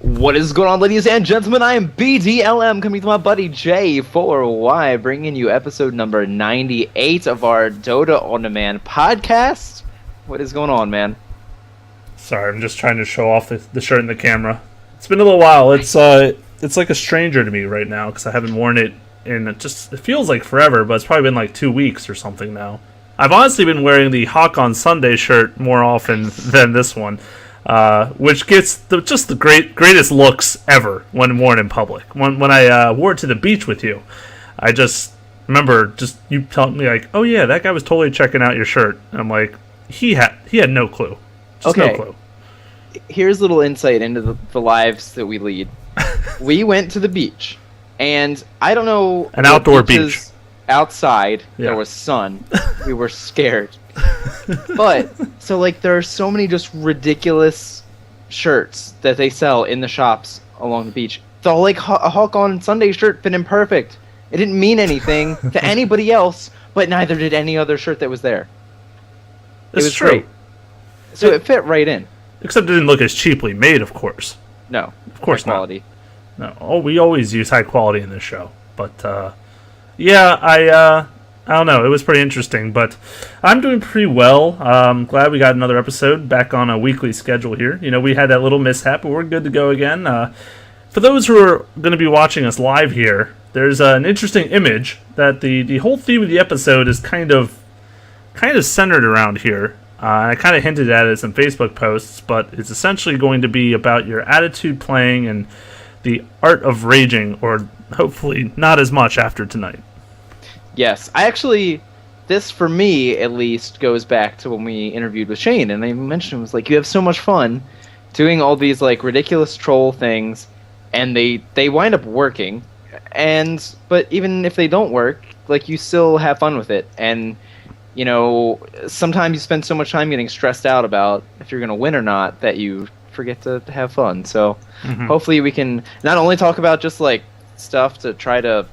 What is going on, ladies and gentlemen? I am BDLM, coming to my buddy J4Y, bringing you episode number 98 of our Dota On Demand podcast. What is going on, man? Sorry, I'm just trying to show off the shirt in the camera. It's been a little while. It's like a stranger to me right now because I haven't worn it in it feels like forever, but it's probably been like 2 weeks or something now. I've honestly been wearing the Hawk on Sunday shirt more often than this one. Which gets the greatest looks ever when worn in public. When I wore it to the beach with you, I just remember you telling me like, "Oh yeah, that guy was totally checking out your shirt." And I'm like, he had no clue, no clue. Here's a little insight into the lives that we lead. We went to the beach, and I don't know, an outdoor beach. Outside, There was sun. We were scared. But so like there are so many just ridiculous shirts that they sell in the shops along the beach. The like a Hawk on Sunday shirt fit in perfect. It didn't mean anything to anybody else, but neither did any other shirt that was there. It was true. Great. So it fit right in. Except it didn't look as cheaply made, of course. No, of course not. Quality. No, we always use high quality in this show, but I don't know. It was pretty interesting, but I'm doing pretty well. Glad we got another episode back on a weekly schedule here. You know, we had that little mishap, but we're good to go again. For those who are going to be watching us live here, there's an interesting image that the whole theme of the episode is kind of centered around here. I kind of hinted at it in some Facebook posts, but it's essentially going to be about your attitude playing and the art of raging, or hopefully not as much after tonight. Yes, this for me at least goes back to when we interviewed with Shane, and they mentioned it was like, you have so much fun doing all these like ridiculous troll things, and they wind up working, but even if they don't work, like you still have fun with it, and you know sometimes you spend so much time getting stressed out about if you're gonna win or not that you forget to have fun. So hopefully we can not only talk about just like stuff to try to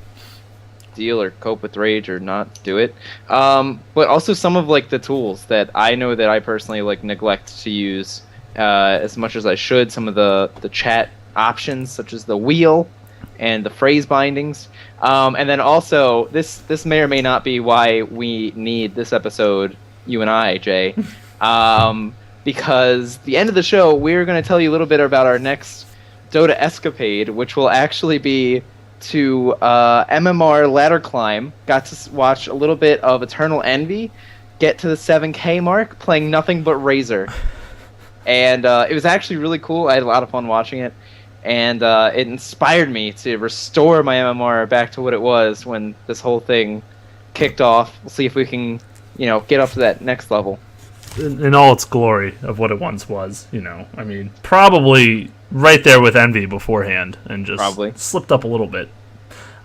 deal or cope with rage or not do it, but also some of like the tools that I know that I personally like neglect to use as much as I should. Some of the chat options such as the wheel and the phrase bindings, and then also this may or may not be why we need this episode, you and I, Jay, because the end of the show we're going to tell you a little bit about our next Dota escapade, which will actually be to MMR ladder climb. Got to watch a little bit of Eternal Envy get to the 7K mark playing nothing but Razor, and it was actually really cool. I had a lot of fun watching it, and it inspired me to restore my MMR back to what it was when this whole thing kicked off. We'll see if we can get up to that next level in all its glory of what it once was. I mean, probably right there with Envy beforehand, and just probably slipped up a little bit.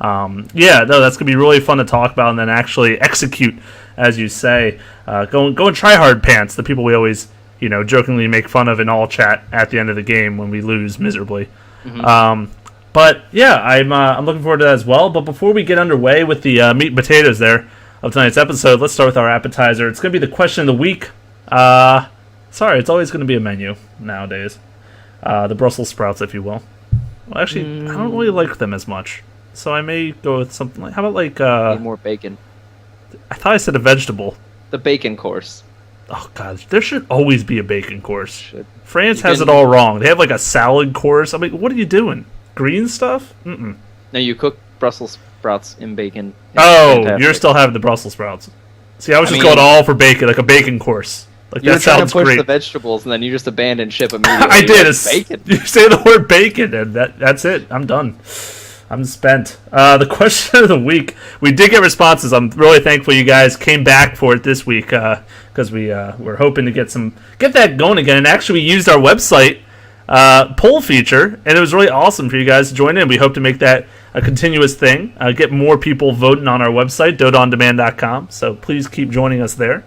That's gonna be really fun to talk about, and then actually execute, as you say. Go and try hard pants, the people we always jokingly make fun of in all chat at the end of the game when we lose miserably. But yeah, I'm looking forward to that as well. But before we get underway with the meat and potatoes there of tonight's episode, let's start with our appetizer. It's gonna be the question of the week. Sorry, it's always gonna be a menu nowadays. The Brussels sprouts, if you will. Well, actually, I don't really like them as much, so I may go with something like. How about like more bacon? I thought I said a vegetable. The bacon course. Oh god, there should always be a bacon course. France has it all wrong. They have like a salad course. I mean, what are you doing? Green stuff? Mm-mm. No, you cook Brussels sprouts in bacon. You're still having the Brussels sprouts. See, I was just going all for bacon, like a bacon course. Like, you were trying to push great. The vegetables, and then you just abandoned ship immediately. I did. Bacon. You say the word bacon, and that's it. I'm done. I'm spent. The question of the week. We did get responses. I'm really thankful you guys came back for it this week, because we were hoping to get that going again. And actually, we used our website poll feature, and it was really awesome for you guys to join in. We hope to make that a continuous thing. Get more people voting on our website, dotaondemand.com. So please keep joining us there.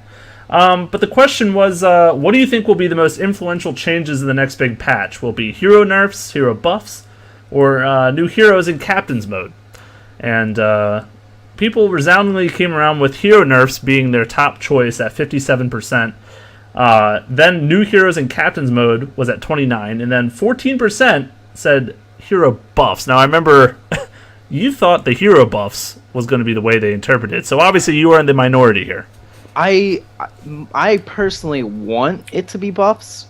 But the question was, what do you think will be the most influential changes in the next big patch? Will it be hero nerfs, hero buffs, or new heroes in captain's mode? And people resoundingly came around with hero nerfs being their top choice at 57%. Then new heroes in captain's mode was at 29%, and then 14% said hero buffs. Now I remember you thought the hero buffs was going to be the way they interpreted it. So obviously you are in the minority here. I personally want it to be buffs.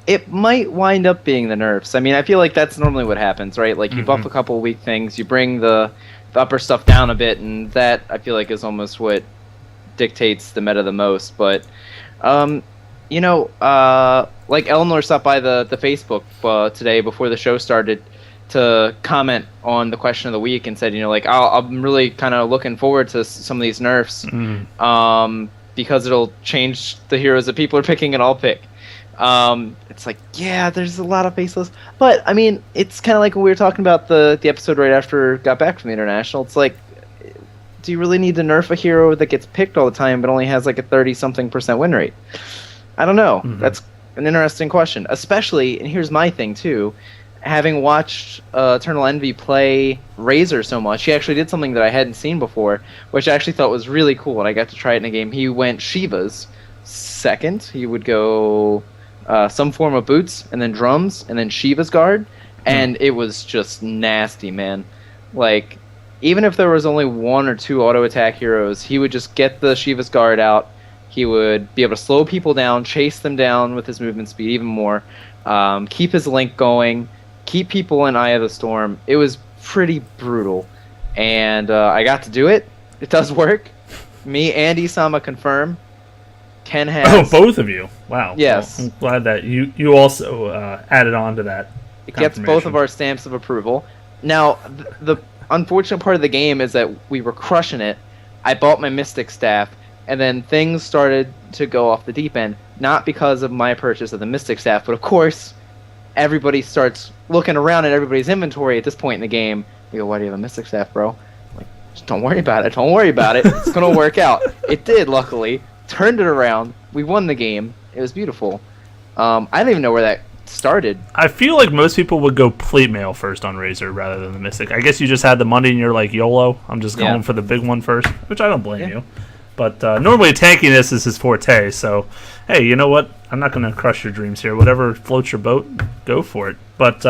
It might wind up being the nerfs. I mean, I feel like that's normally what happens, right? Like you buff a couple weak things, you bring the upper stuff down a bit, and that I feel like is almost what dictates the meta the most. But like Eleanor stopped by the Facebook today before the show started to comment on the question of the week and said, I'm really kind of looking forward to some of these nerfs because it'll change the heroes that people are picking and I'll pick. It's like, yeah, there's a lot of faceless, but I mean, it's kind of like when we were talking about the episode right after got back from the international. It's like, do you really need to nerf a hero that gets picked all the time but only has like a 30-something% win rate? I don't know. That's an interesting question, especially, and here's my thing too, having watched Eternal Envy play Razor so much, he actually did something that I hadn't seen before, which I actually thought was really cool, and I got to try it in a game. He went Shiva's second. He would go some form of boots, and then drums, and then Shiva's guard, and it was just nasty, man. Like, even if there was only one or two auto attack heroes, he would just get the Shiva's guard out. He would be able to slow people down, chase them down with his movement speed even more, keep his link going, keep people in Eye of the Storm. It was pretty brutal, and I got to do it. It does work. Me and Isama confirm. Ken has. Oh, both of you! Wow. Yes. Well, I'm glad that you also added on to that. It gets both of our stamps of approval. Now, the unfortunate part of the game is that we were crushing it. I bought my Mystic Staff, and then things started to go off the deep end. Not because of my purchase of the Mystic Staff, but of course, everybody starts looking around at everybody's inventory at this point in the game. You go, why do you have a Mystic Staff, bro? I'm like, just don't worry about it. Don't worry about it. It's going to work out. It did, luckily. Turned it around. We won the game. It was beautiful. I don't even know where that started. I feel like most people would go plate mail first on Razor rather than the Mystic. I guess you just had the money and you're like, YOLO, I'm just going for the big one first, which I don't blame you. But normally tankiness is his forte, so hey, you know what? I'm not going to crush your dreams here. Whatever floats your boat, go for it. But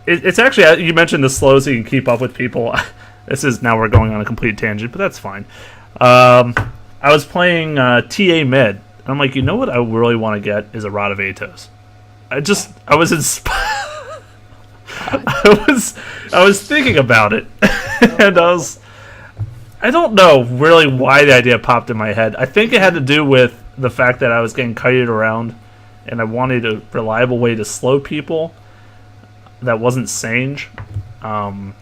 it's actually, you mentioned the slow so you can keep up with people. Now we're going on a complete tangent, but that's fine. I was playing TA mid, and I'm like, you know what I really want to get is a Rod of Atos. I was inspired. I was thinking about it, and I don't know really why the idea popped in my head. I think it had to do with the fact that I was getting kited around, and I wanted a reliable way to slow people that wasn't Sange. So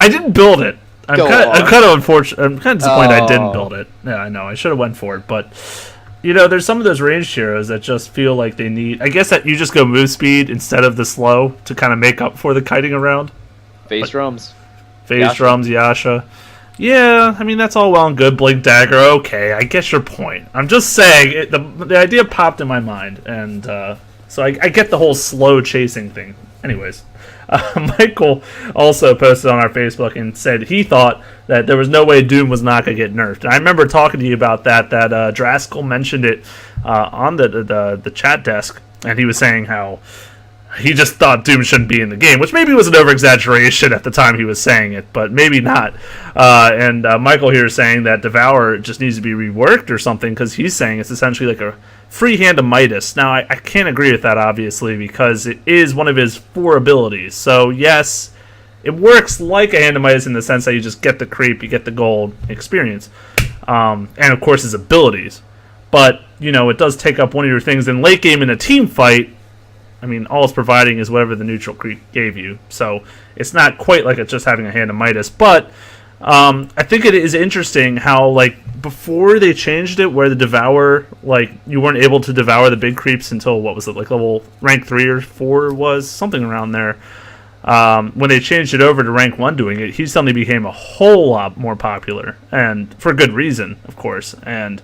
I didn't build it. I'm kind of unfortunate. I'm kind of disappointed I didn't build it. Yeah, I know. I should have went for it, but there's some of those ranged heroes that just feel like they need. I guess that you just go move speed instead of the slow to kind of make up for the kiting around. Phase drums. Drums, Yasha. Yeah, I mean that's all well and good. Blink dagger. Okay, I get your point. I'm just saying the idea popped in my mind, and so I get the whole slow chasing thing. Anyways. Michael also posted on our Facebook and said he thought that there was no way Doom was not going to get nerfed. And I remember talking to you about that Draskell mentioned it on the chat desk, and he was saying how he just thought Doom shouldn't be in the game, which maybe was an over-exaggeration at the time he was saying it, but maybe not. And Michael here is saying that Devour just needs to be reworked or something, because he's saying it's essentially like a free hand of Midas. Now, I can't agree with that, obviously, because it is one of his 4 abilities. So, yes, it works like a hand of Midas in the sense that you just get the creep, you get the gold experience, and, of course, his abilities. But, it does take up one of your things. In late game in a team fight, I mean, all it's providing is whatever the neutral creep gave you. So, it's not quite like it's just having a hand of Midas. But I think it is interesting how, before they changed it, where the Devour, you weren't able to devour the big creeps until, what was it, level rank 3 or 4 was? Something around there. When they changed it over to rank 1 doing it, he suddenly became a whole lot more popular. And for good reason, of course. And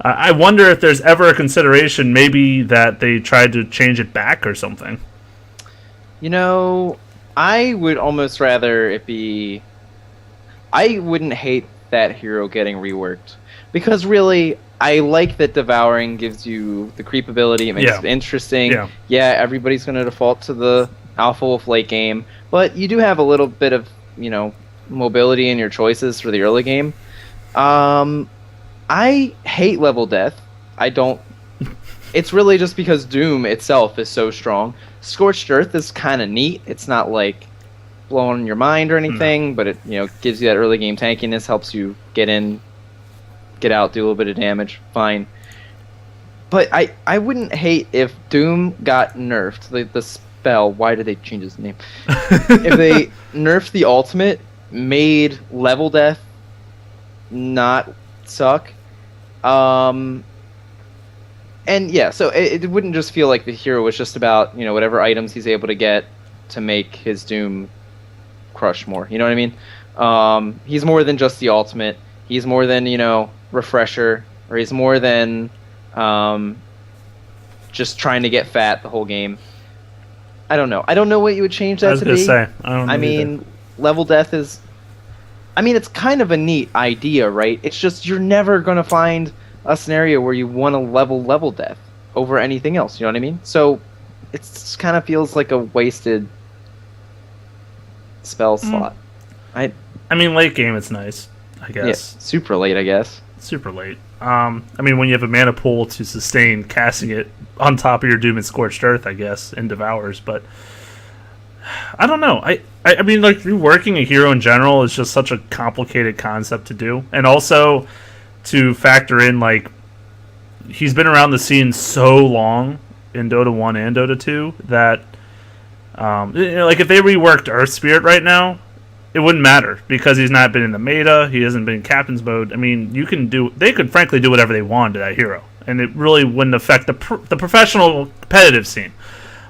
I wonder if there's ever a consideration maybe that they tried to change it back or something. I would almost rather it be... I wouldn't hate that hero getting reworked. Because really, I like that devouring gives you the creep ability. It makes it interesting. Yeah, everybody's going to default to the Alpha Wolf late game, but you do have a little bit of, mobility in your choices for the early game. I hate level death. I don't. It's really just because Doom itself is so strong. Scorched Earth is kind of neat. It's not like blowing your mind or anything, but it gives you that early game tankiness, helps you get in, get out, do a little bit of damage. Fine. But I wouldn't hate if Doom got nerfed. The spell. Why did they change his name? If they nerfed the ultimate, made level death not suck. And yeah, so it wouldn't just feel like the hero was just about, whatever items he's able to get to make his Doom crush more. You know what I mean? He's more than just the ultimate. He's more than, refresher, or he's more than just trying to get fat the whole game. I don't know. I don't know what you would change that to be. I was going to say, I don't know. I mean, level death is... it's kind of a neat idea, right? It's just you're never going to find a scenario where you want to level death over anything else. You know what I mean? So it kind of feels like a wasted spell slot. I mean, late game it's nice, I guess. Yeah, super late, I guess. Super late. When you have a mana pool to sustain casting it on top of your Doom and Scorched Earth, I guess, and Devours, but I don't know. I mean, like, reworking a hero in general is just such a complicated concept to do. And also to factor in, like, he's been around the scene so long in Dota 1 and Dota 2 that, like, if they reworked Earth Spirit right now, it wouldn't matter because he's not been in the Maida, he hasn't been in Captain's Mode. I mean, they could frankly do whatever they wanted to that hero, and it really wouldn't affect the professional competitive scene.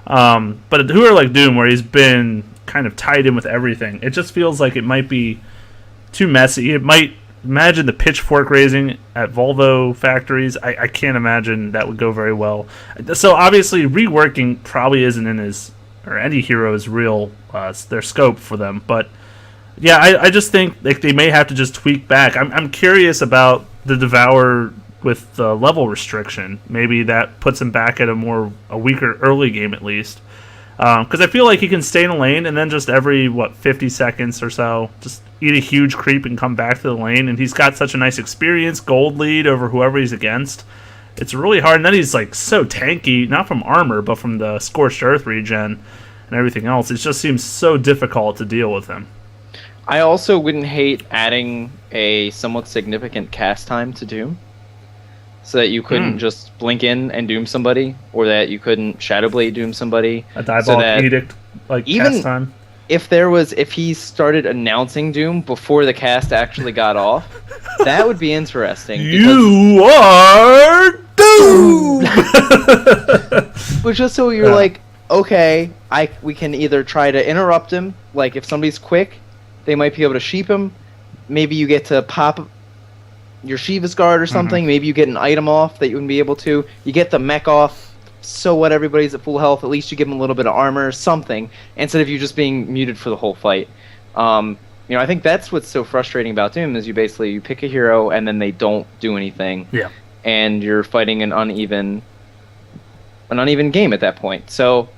But a hero like Doom, where he's been kind of tied in with everything, it just feels like it might be too messy. It might, imagine the pitchfork raising at Volvo factories. I can't imagine that would go very well. So obviously reworking probably isn't in his, or any hero's real, their scope for them. But yeah, I just think like they may have to just tweak back. I'm curious about the Devour with the level restriction. Maybe that puts him back at a weaker early game at least. Because I feel like he can stay in a lane and then just every 50 seconds or so just eat a huge creep and come back to the lane, and he's got such a nice experience gold lead over whoever he's against. It's really hard, and then he's like so tanky, not from armor but from the Scorched Earth regen and everything else. It just seems so difficult to deal with him. I also wouldn't hate adding a somewhat significant cast time to Doom, so that you couldn't just blink in and doom somebody, or that you couldn't Shadow Blade doom somebody. A Diabolic Edict, like, even cast time. If he started announcing Doom before the cast actually got off, that would be interesting. You are Doom! But just so you're like, okay, we can either try to interrupt him, like if somebody's quick, they might be able to sheep him. Maybe you get to pop your Shiva's Guard or something. Maybe you get an item off that you wouldn't be able to. You get the mech off, so what, everybody's at full health. At least you give them a little bit of armor or something, instead of you just being muted for the whole fight. I think that's what's so frustrating about Doom, is you pick a hero and then they don't do anything. Yeah. And you're fighting an uneven game at that point. So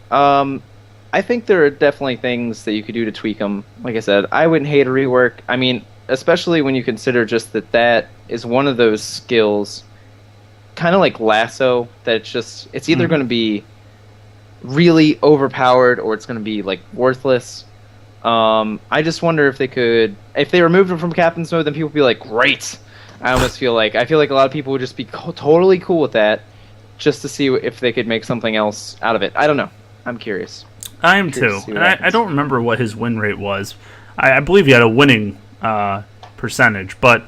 I think there are definitely things that you could do to tweak them. Like I said, I wouldn't hate a rework. I mean, especially when you consider just that is one of those skills, kind of like Lasso, that it's either going to be really overpowered or it's going to be like worthless. I just wonder if they removed it from Captain's Mode, then people would be like, great. I feel like a lot of people would just be totally cool with that, just to see if they could make something else out of it. I don't know. I'm curious. I am too. And I don't remember what his win rate was. I believe he had a winning percentage, but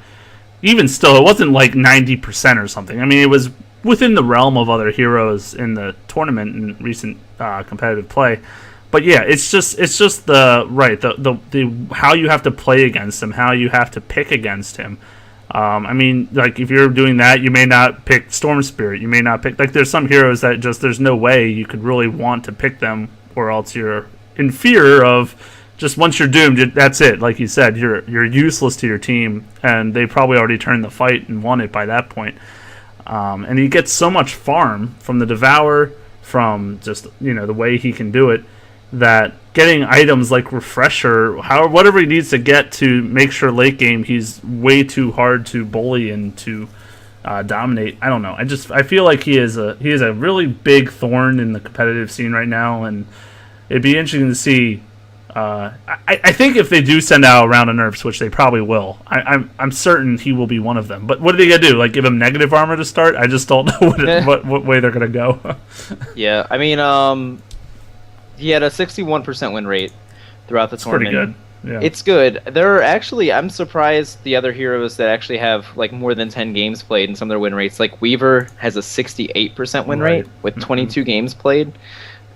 even still, it wasn't like 90% or something. I mean, it was within the realm of other heroes in the tournament in recent competitive play. But yeah, it's just the how you have to play against him, how you have to pick against him. I mean, like, if you're doing that, you may not pick Storm Spirit. You may not pick, like, there's some heroes that just there's no way you could really want to pick them, or else you're in fear of just once you're doomed, that's it. Like you said, you're useless to your team, and they probably already turned the fight and won it by that point. And he gets so much farm from the Devour, from just the way he can do it, that getting items like Refresher, whatever he needs to get to make sure late game he's way too hard to bully and to dominate. I don't know. I feel like he is a really big thorn in the competitive scene right now, and it'd be interesting to see. I think if they do send out a round of nerfs, which they probably will, I'm certain he will be one of them. But what are they gonna do? Like give him negative armor to start? I just don't know what way they're gonna go. Yeah, I mean, he had a 61% win rate throughout the tournament. Pretty good. Yeah. It's good. There are actually, I'm surprised the other heroes that actually have like more than 10 games played in some of their win rates. Like Weaver has a 68% win rate with 22 games played.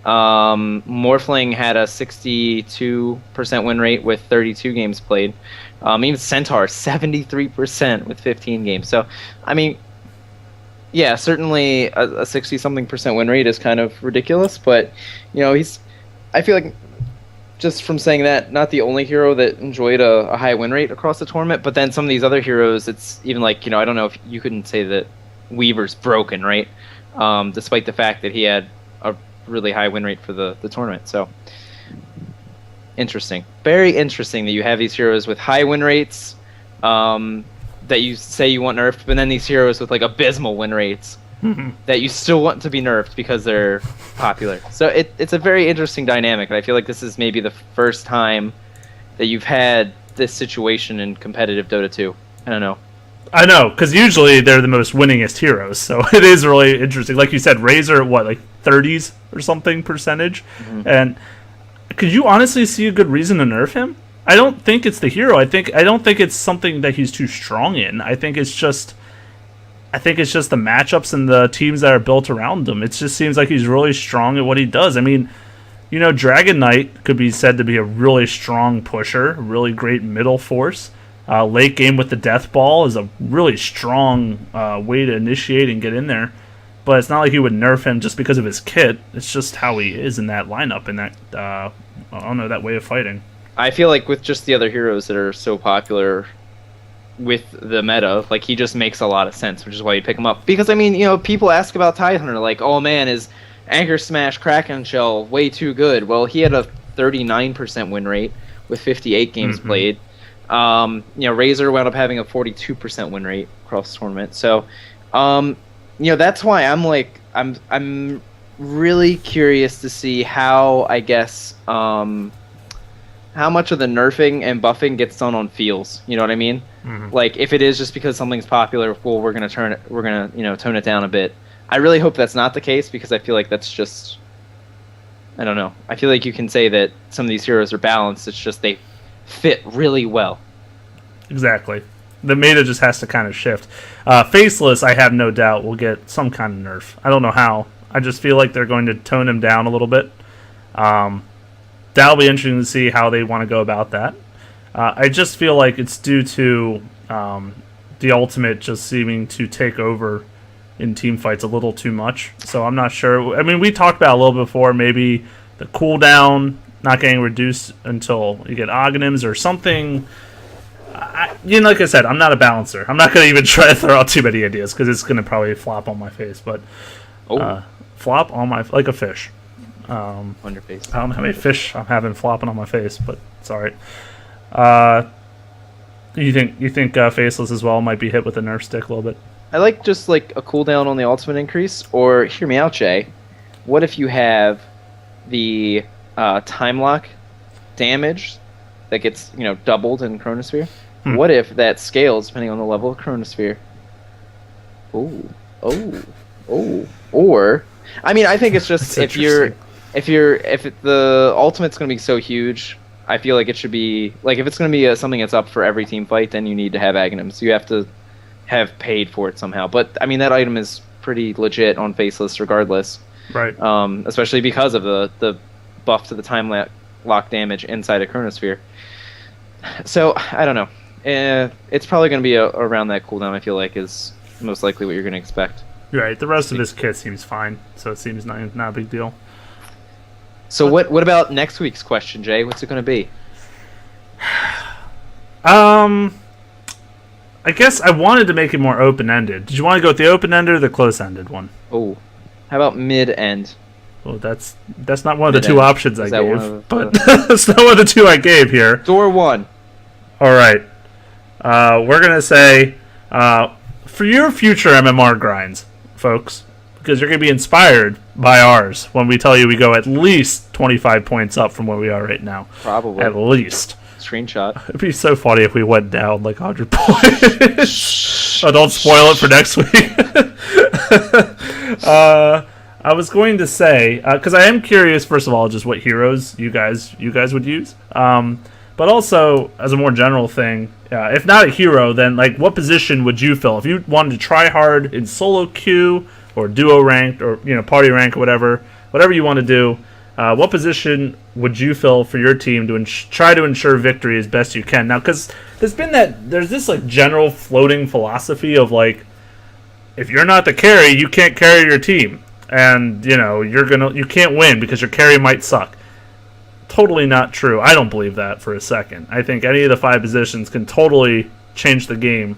Morphling had a 62% win rate with 32 games played. Even Centaur 73% with 15 games. So, I mean, yeah, certainly a 60-something% win rate is kind of ridiculous, but I feel like just from saying that, not the only hero that enjoyed a high win rate across the tournament, but then some of these other heroes, it's even like, I don't know if you couldn't say that Weaver's broken, right? Despite the fact that he had a really high win rate for the tournament. So interesting, very interesting that you have these heroes with high win rates that you say you want nerfed, but then these heroes with like abysmal win rates that you still want to be nerfed because they're popular. So it's a very interesting dynamic, and I feel like this is maybe the first time that you've had this situation in competitive Dota 2. I don't know. I know, because usually they're the most winningest heroes, so it is really interesting. Like you said, Razor, like 30s or something percentage? And could you honestly see a good reason to nerf him? I don't think it's the hero. I don't think it's something that he's too strong in. I think it's just the matchups and the teams that are built around him. It just seems like he's really strong at what he does. I mean, Dragon Knight could be said to be a really strong pusher, a really great middle force. Late game with the Death Ball is a really strong way to initiate and get in there. But it's not like you would nerf him just because of his kit. It's just how he is in that lineup and that that way of fighting. I feel like with just the other heroes that are so popular with the meta, like he just makes a lot of sense, which is why you pick him up. Because I mean, people ask about Tidehunter, like, oh man, is Anchor Smash Kraken Shell way too good? Well, he had a 39% win rate with 58 games played. Razor wound up having a 42% win rate across the tournament. So, that's why I'm really curious to see how, I guess, how much of the nerfing and buffing gets done on feels. You know what I mean? Like if it is just because something's popular, well, we're gonna tone it down a bit. I really hope that's not the case, because I feel like that's just, I don't know. I feel like you can say that some of these heroes are balanced. It's just they fit really well. Exactly. The meta just has to kind of shift. Faceless, I have no doubt, will get some kind of nerf. I don't know how. I just feel like they're going to tone him down a little bit. That'll be interesting to see how they want to go about that. I just feel like it's due to the ultimate just seeming to take over in team fights a little too much. So I'm not sure. I mean, we talked about a little before, maybe the cooldown not getting reduced until you get Oghanims or something. Like I said, I'm not a balancer. I'm not going to even try to throw out too many ideas because it's going to probably flop on my face. But flop on my like a fish. On your face. I don't know how many fish I'm having flopping on my face, but it's all right. You think Faceless as well might be hit with a nerf stick a little bit? I like just like a cooldown on the ultimate increase, or hear me out, Jay. What if you have the time lock damage that gets doubled in Chronosphere? What if that scales depending on the level of Chronosphere? Or I mean, I think it's just if the ultimate's going to be so huge, I feel like it should be like if it's going to be something that's up for every team fight, then you need to have Aghanims. You have to have paid for it somehow. But I mean, that item is pretty legit on Faceless regardless. Right. Especially because of the buff to the time lock damage inside of Chronosphere. So I don't know. It's probably going to be around that cooldown. I feel like is most likely what you're going to expect. Right. The rest of his kit seems fine, so it seems not a big deal. So what about next week's question, Jay? What's it going to be? I guess I wanted to make it more open-ended. Did you want to go with the open-ended or the close-ended one? Oh, how about mid-end? Well, that's not one of the two Mid-end. options I gave, but the... that's not one of the two I gave here. Door 1. All right. We're going to say, for your future MMR grinds, folks, because you're going to be inspired by ours when we tell you we go at least 25 points up from where we are right now. Probably. At least. Screenshot. It'd be so funny if we went down like 100 points. Oh, don't spoil it for next week. I was going to say, because I am curious, first of all, just what heroes you guys would use. But also, as a more general thing, if not a hero, then like what position would you fill? If you wanted to try hard in solo queue or duo ranked or party rank or whatever you want to do, what position would you fill for your team to try to ensure victory as best you can? Now, because there's this like general floating philosophy of like, if you're not the carry, you can't carry your team, and you can't win because your carry might suck. Totally not true. I don't believe that for a second. I think any of the 5 positions can totally change the game,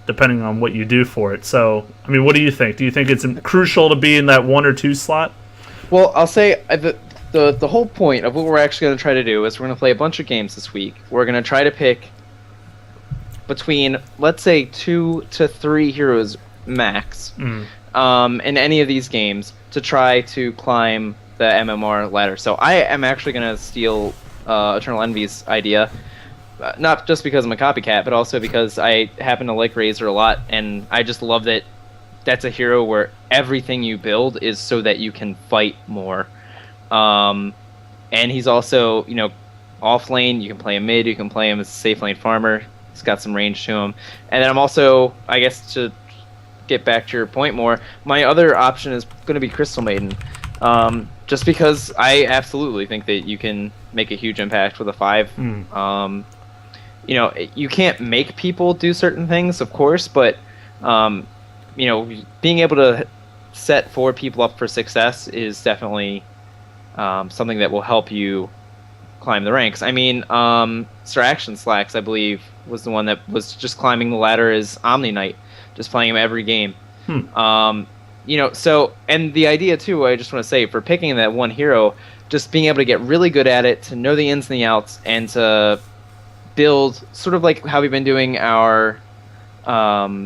depending on what you do for it. So, I mean, what do you think? Do you think it's crucial to be in that 1 or 2 slot? Well, I'll say the whole point of what we're actually going to try to do is we're going to play a bunch of games this week. We're going to try to pick between, let's say, 2 to 3 heroes max in any of these games to try to climb the MMR ladder. So I am actually going to steal Eternal Envy's idea, not just because I'm a copycat, but also because I happen to like Razor a lot, and I just love that that's a hero where everything you build is so that you can fight more. And he's also, off lane, you can play him mid, you can play him as a safe lane farmer. He's got some range to him. And then I'm also, I guess to get back to your point more, my other option is going to be Crystal Maiden. Just because I absolutely think that you can make a huge impact with a 5. You can't make people do certain things, of course, but being able to set 4 people up for success is definitely something that will help you climb the ranks. I mean, Sir Action Slacks, I believe, was the one that was just climbing the ladder as Omni Knight, just playing him every game. So, and the idea too, I just want to say, for picking that one hero, just being able to get really good at it, to know the ins and the outs, and to build sort of like how we've been doing our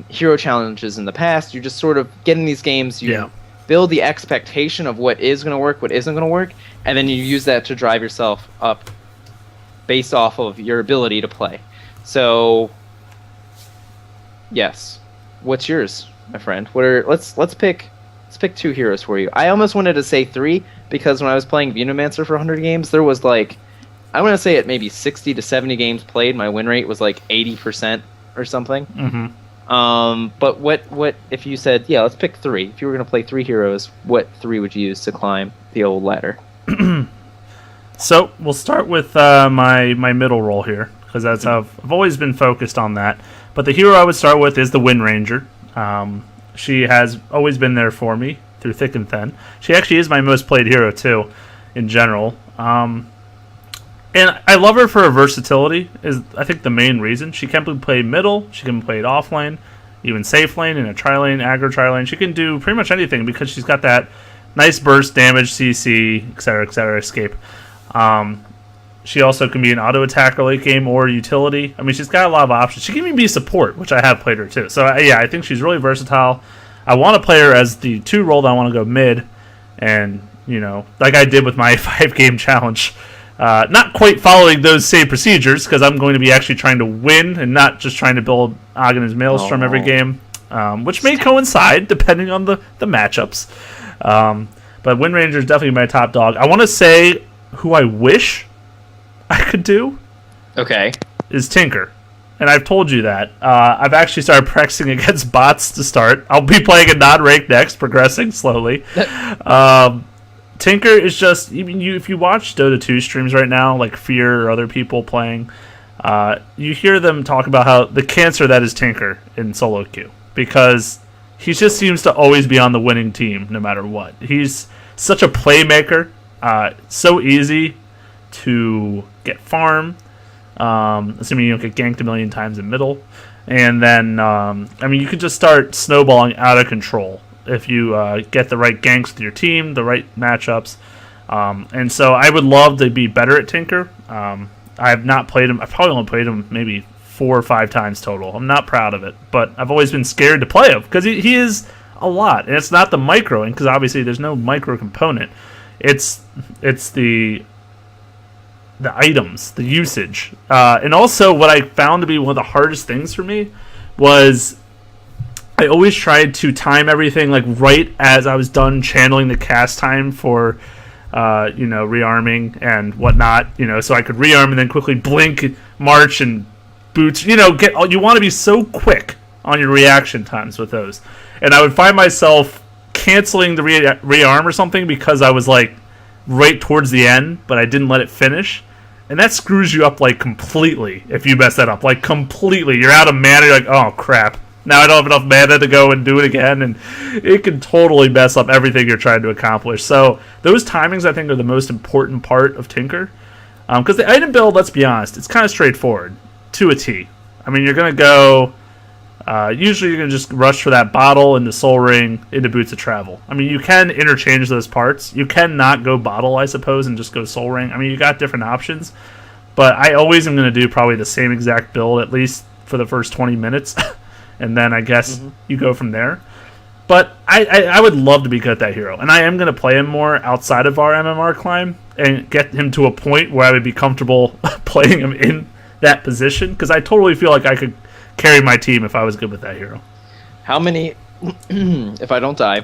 hero challenges in the past. You just sort of get in these games, you build the expectation of what is going to work, what isn't going to work, and then you use that to drive yourself up based off of your ability to play. So, yes. What's yours, my friend? Let's pick 2 heroes for you. I almost wanted to say 3 because when I was playing Venumancer for 100 games, there was like, I want to say at maybe 60 to 70 games played, my win rate was like 80% or something. But what if you said, let's pick 3? If you were going to play 3 heroes, what 3 would you use to climb the old ladder? So we'll start with my middle role here, because that's how I've always been focused on that. But the hero I would start with is the Wind Ranger. She has always been there for me through thick and thin. She actually is my most played hero too, in general. And I love her for her versatility, is I think the main reason. She can play middle, she can play it off lane, even safe lane, in a tri-lane, aggro tri-lane. She can do pretty much anything because she's got that nice burst, damage, CC, etc., escape. She also can be an auto attacker late game or utility. I mean, she's got a lot of options. She can even be support, which I have played her too. So I think she's really versatile. I want to play her as the 2 role that I want to go mid, and like I did with my 5-game challenge. Not quite following those same procedures, because I'm going to be actually trying to win and not just trying to build Aghanim Maelstrom every game, which may coincide depending on the matchups. But Wind Ranger is definitely my top dog. I want to say who I wish I could do is Tinker. And I've told you that. I've actually started practicing against bots to start. I'll be playing a non-rank next, progressing slowly. Tinker is just, if you watch Dota 2 streams right now, like Fear or other people playing, you hear them talk about how the cancer that is Tinker in solo queue, because he just seems to always be on the winning team no matter what. He's such a playmaker, so easy to get farm, assuming you don't get ganked a million times in middle. And then, you could just start snowballing out of control if you get the right ganks with your team, the right matchups. And so I would love to be better at Tinker. I have not played him. I've probably only played him maybe 4 or 5 times total. I'm not proud of it, but I've always been scared to play him because he is a lot. And it's not the microing, because obviously there's no micro component. It's the items, the usage. And also what I found to be one of the hardest things for me was I always tried to time everything like right as I was done channeling the cast time for rearming and whatnot, so I could rearm and then quickly blink, march, and boots. You want to be so quick on your reaction times with those. And I would find myself canceling the rearm or something because I was like right towards the end, but I didn't let it finish. And that screws you up like completely if you mess that up. Like completely. You're out of mana, you're like, oh crap. Now I don't have enough mana to go and do it again, and it can totally mess up everything you're trying to accomplish. So those timings, I think, are the most important part of Tinker. Because the item build, let's be honest, it's kind of straightforward to a T. I mean, you're going to go... usually you're going to just rush for that bottle into Soul Ring, into Boots of Travel. I mean, you can interchange those parts. You can not go bottle, I suppose, and just go Soul Ring. I mean, you got different options. But I always am going to do probably the same exact build, at least for the first 20 minutes. And then I guess you go from there. But I would love to be good at that hero. And I am going to play him more outside of our MMR climb and get him to a point where I would be comfortable playing him in that position. Because I totally feel like I could carry my team if I was good with that hero. How many, if I don't die,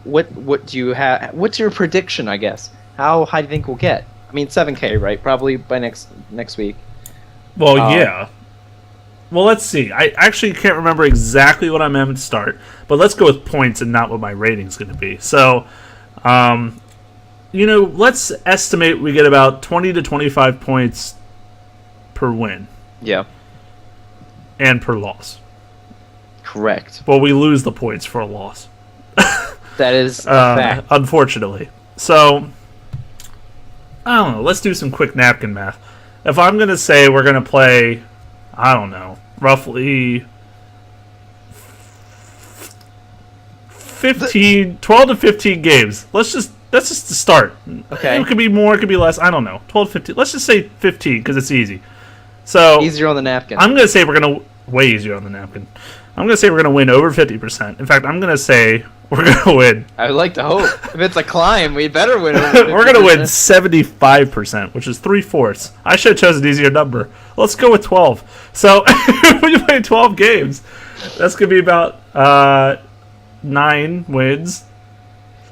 what do you have? What's your prediction, I guess? How high do you think we'll get? I mean, 7K, right? Probably by next week. Well, yeah. Well, let's see. I actually can't remember exactly what I'm aiming to start, but let's go with points and not what my rating's going to be. So, let's estimate we get about 20 to 25 points per win. Yeah. And per loss. Correct. Well, we lose the points for a loss. That is a fact. Unfortunately. So, I don't know. Let's do some quick napkin math. If I'm going to say we're going to play... I don't know, roughly 12 to 15 games. That's just the start. Okay. It could be more, it could be less. I don't know. 12 to 15. Let's just say 15 because it's easy. So easier on the napkin. I'm going to say we're going to way easier on the napkin. I'm going to say we're going to win over 50%. In fact, I'm going to say we're going to win. I would like to hope. If it's a climb, we better win over 50%. We're going to win 75%, which is 3/4. I should have chosen an easier number. Let's go with 12. So when you play 12 games, that's going to be about 9 wins.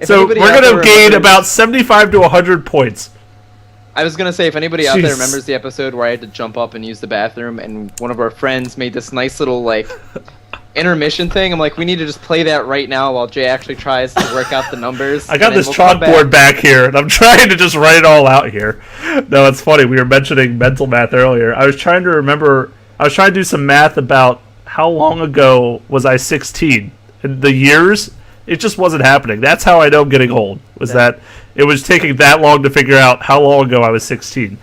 So we're going to gain about 75 to 100 points. I was going to say, if anybody out there remembers the episode where I had to jump up and use the bathroom, and one of our friends made this nice little, intermission thing, I'm like, we need to just play that right now while Jay actually tries to work out the numbers. I got this chalkboard back here, and I'm trying to just write it all out here. No, it's funny. We were mentioning mental math earlier. I was trying to remember... I was trying to do some math about how long ago was I 16. And the years... It just wasn't happening. That's how I know I'm getting old. That it was taking that long to figure out how long ago I was 16.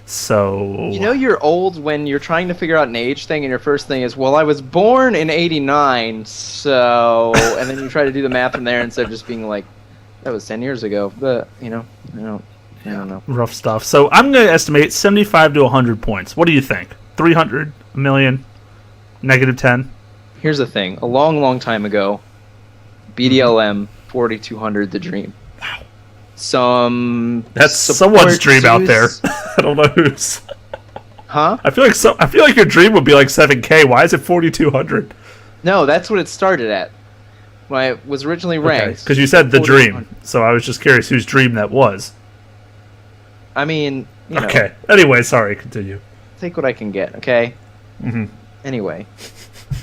So you're old when you're trying to figure out an age thing, and your first thing is, well, I was born in '89, so, and then you try to do the math from there instead of just being like, that was 10 years ago. But I don't know. Rough stuff. So I'm going to estimate 75 to 100 points. What do you think? 300, a million, -10. Here's the thing. A long, long time ago, BDLM 4200 The Dream. Wow. That's someone's dream out there. I don't know whose. Huh? I feel like your dream would be like 7K. Why is it 4200? No, that's what it started at. When I was originally ranked. Because you said the dream, so I was just curious whose dream that was. I mean, Okay. Anyway, sorry. Continue. Take what I can get. Okay. Mm-hmm. Anyway,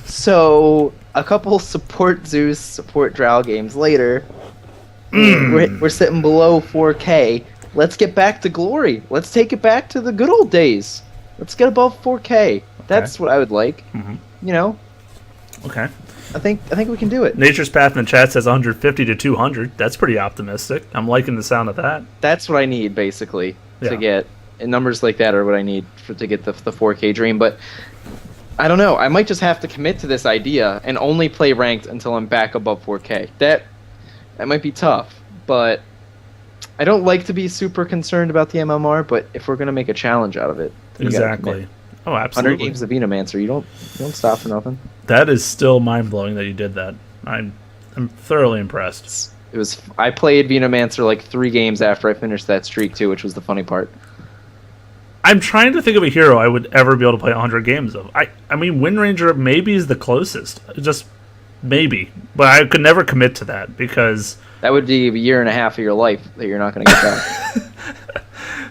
so a couple support Zeus, support Drow games later, we're sitting below 4K. Let's get back to glory. Let's take it back to the good old days. Let's get above 4K. That's what I would like. Mm-hmm. Okay. I think we can do it. Nature's Path in the chat says 150 to 200. That's pretty optimistic. I'm liking the sound of that. That's what I need, basically, to get. And numbers like that are what I need to get the 4K dream. But I don't know. I might just have to commit to this idea and only play ranked until I'm back above 4K. That might be tough, but I don't like to be super concerned about the MMR. But if we're gonna make a challenge out of it, then Exactly. Oh, absolutely. 100 games of Venomancer. You don't stop for nothing. That is still mind blowing that you did that. I'm thoroughly impressed. It was. I played Venomancer like 3 games after I finished that streak too, which was the funny part. I'm trying to think of a hero I would ever be able to play 100 games of. I mean, Wind Ranger maybe is the closest. Just maybe. But I could never commit to that because... That would be a year and a half of your life that you're not going to get back.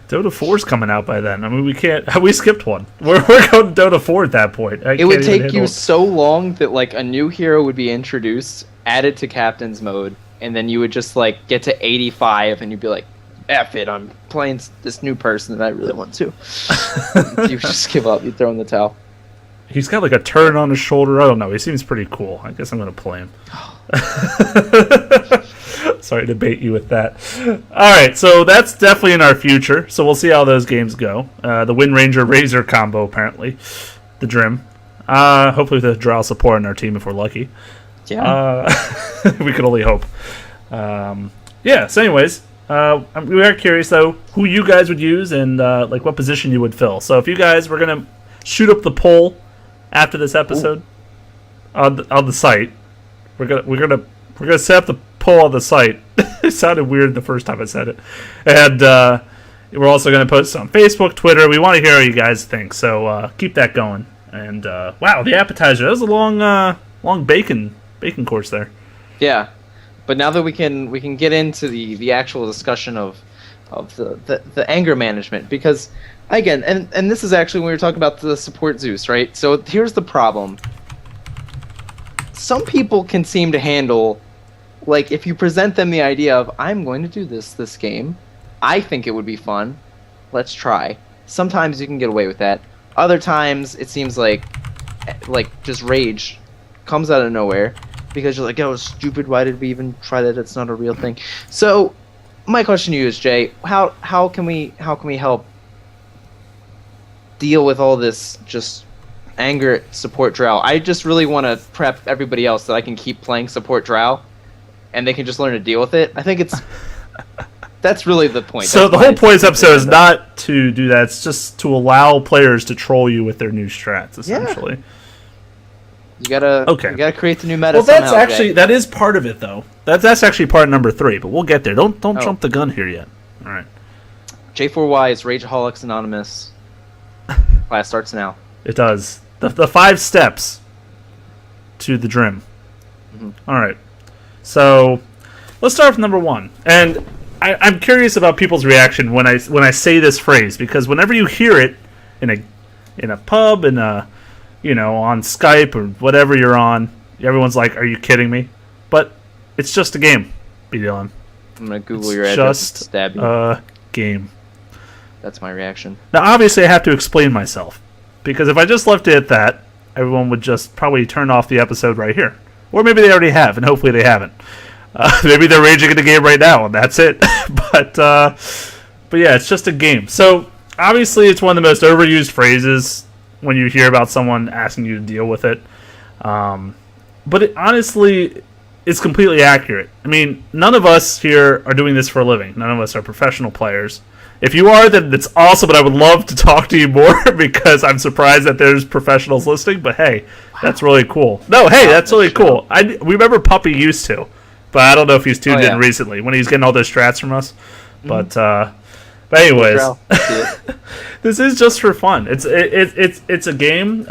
Dota 4's coming out by then. I mean, we can't... We skipped one. We're going to Dota 4 at that point. It would take you so long that like a new hero would be introduced, added to Captain's mode, and then you would just like get to 85 and you'd be like, F it, I'm playing this new person that I really want to. You just give up, you throw in the towel. He's got like a turn on his shoulder. I don't know. He seems pretty cool. I guess I'm going to play him. Sorry to bait you with that. Alright, so that's definitely in our future. So we'll see how those games go. The Wind Ranger Razor combo, apparently. The Drim. Hopefully with the Drow support on our team if we're lucky. Yeah. We can only hope. Yeah, so anyways... we are curious though who you guys would use and like what position you would fill. So if you guys were gonna shoot up the poll after this episode on the site, we're gonna set up the poll on the site. It sounded weird the first time I said it, and we're also gonna post it on Facebook, Twitter. We want to hear what you guys think, so keep that going. And wow, the appetizer, that was a long bacon course there. Yeah. But now that we can get into the actual discussion of the anger management, because again, and this is actually when we were talking about the support Zeus, right? So here's the problem. Some people can seem to handle, like if you present them the idea of I'm going to do this game, I think it would be fun. Let's try. Sometimes you can get away with that. Other times it seems like just rage comes out of nowhere. Because you're like, oh, stupid, why did we even try that? It's not a real thing. So, my question to you is, Jay, how can we help deal with all this just anger at support Drow? I just really want to prep everybody else that I can keep playing support Drow, and they can just learn to deal with it. I think that's really the point. So the whole point of this episode is not to do that. It's just to allow players to troll you with their new strats, essentially. Yeah. You gotta create the new meta. Well, that's somehow, that is part of it, though. That's actually part number 3, but we'll get there. Don't jump the gun here yet. All right. J4Y is Rageaholics Anonymous. Class starts now. It does. The 5 steps to the Drim. Mm-hmm. All right. So let's start with number 1. And I'm curious about people's reaction when I say this phrase, because whenever you hear it in a pub, in a on Skype or whatever you're on, everyone's like, "Are you kidding me?" But it's just a game, BDLM. I'm gonna Google your address and stab you. A game. That's my reaction. Now, obviously, I have to explain myself, because if I just left it at that, everyone would just probably turn off the episode right here, or maybe they already have, and hopefully they haven't. Maybe they're raging in the game right now, and that's it. But yeah, it's just a game. So obviously, it's one of the most overused phrases when you hear about someone asking you to deal with it. But it honestly is completely accurate. I mean, none of us here are doing this for a living. None of us are professional players. If you are, then it's awesome, and I would love to talk to you more because I'm surprised that there's professionals listening, but hey, that's really cool. No, hey, that's really cool. We remember Puppy used to, but I don't know if he's tuned in recently when he's getting all those strats from us. Mm-hmm. But anyways, this is just for fun. It's a game.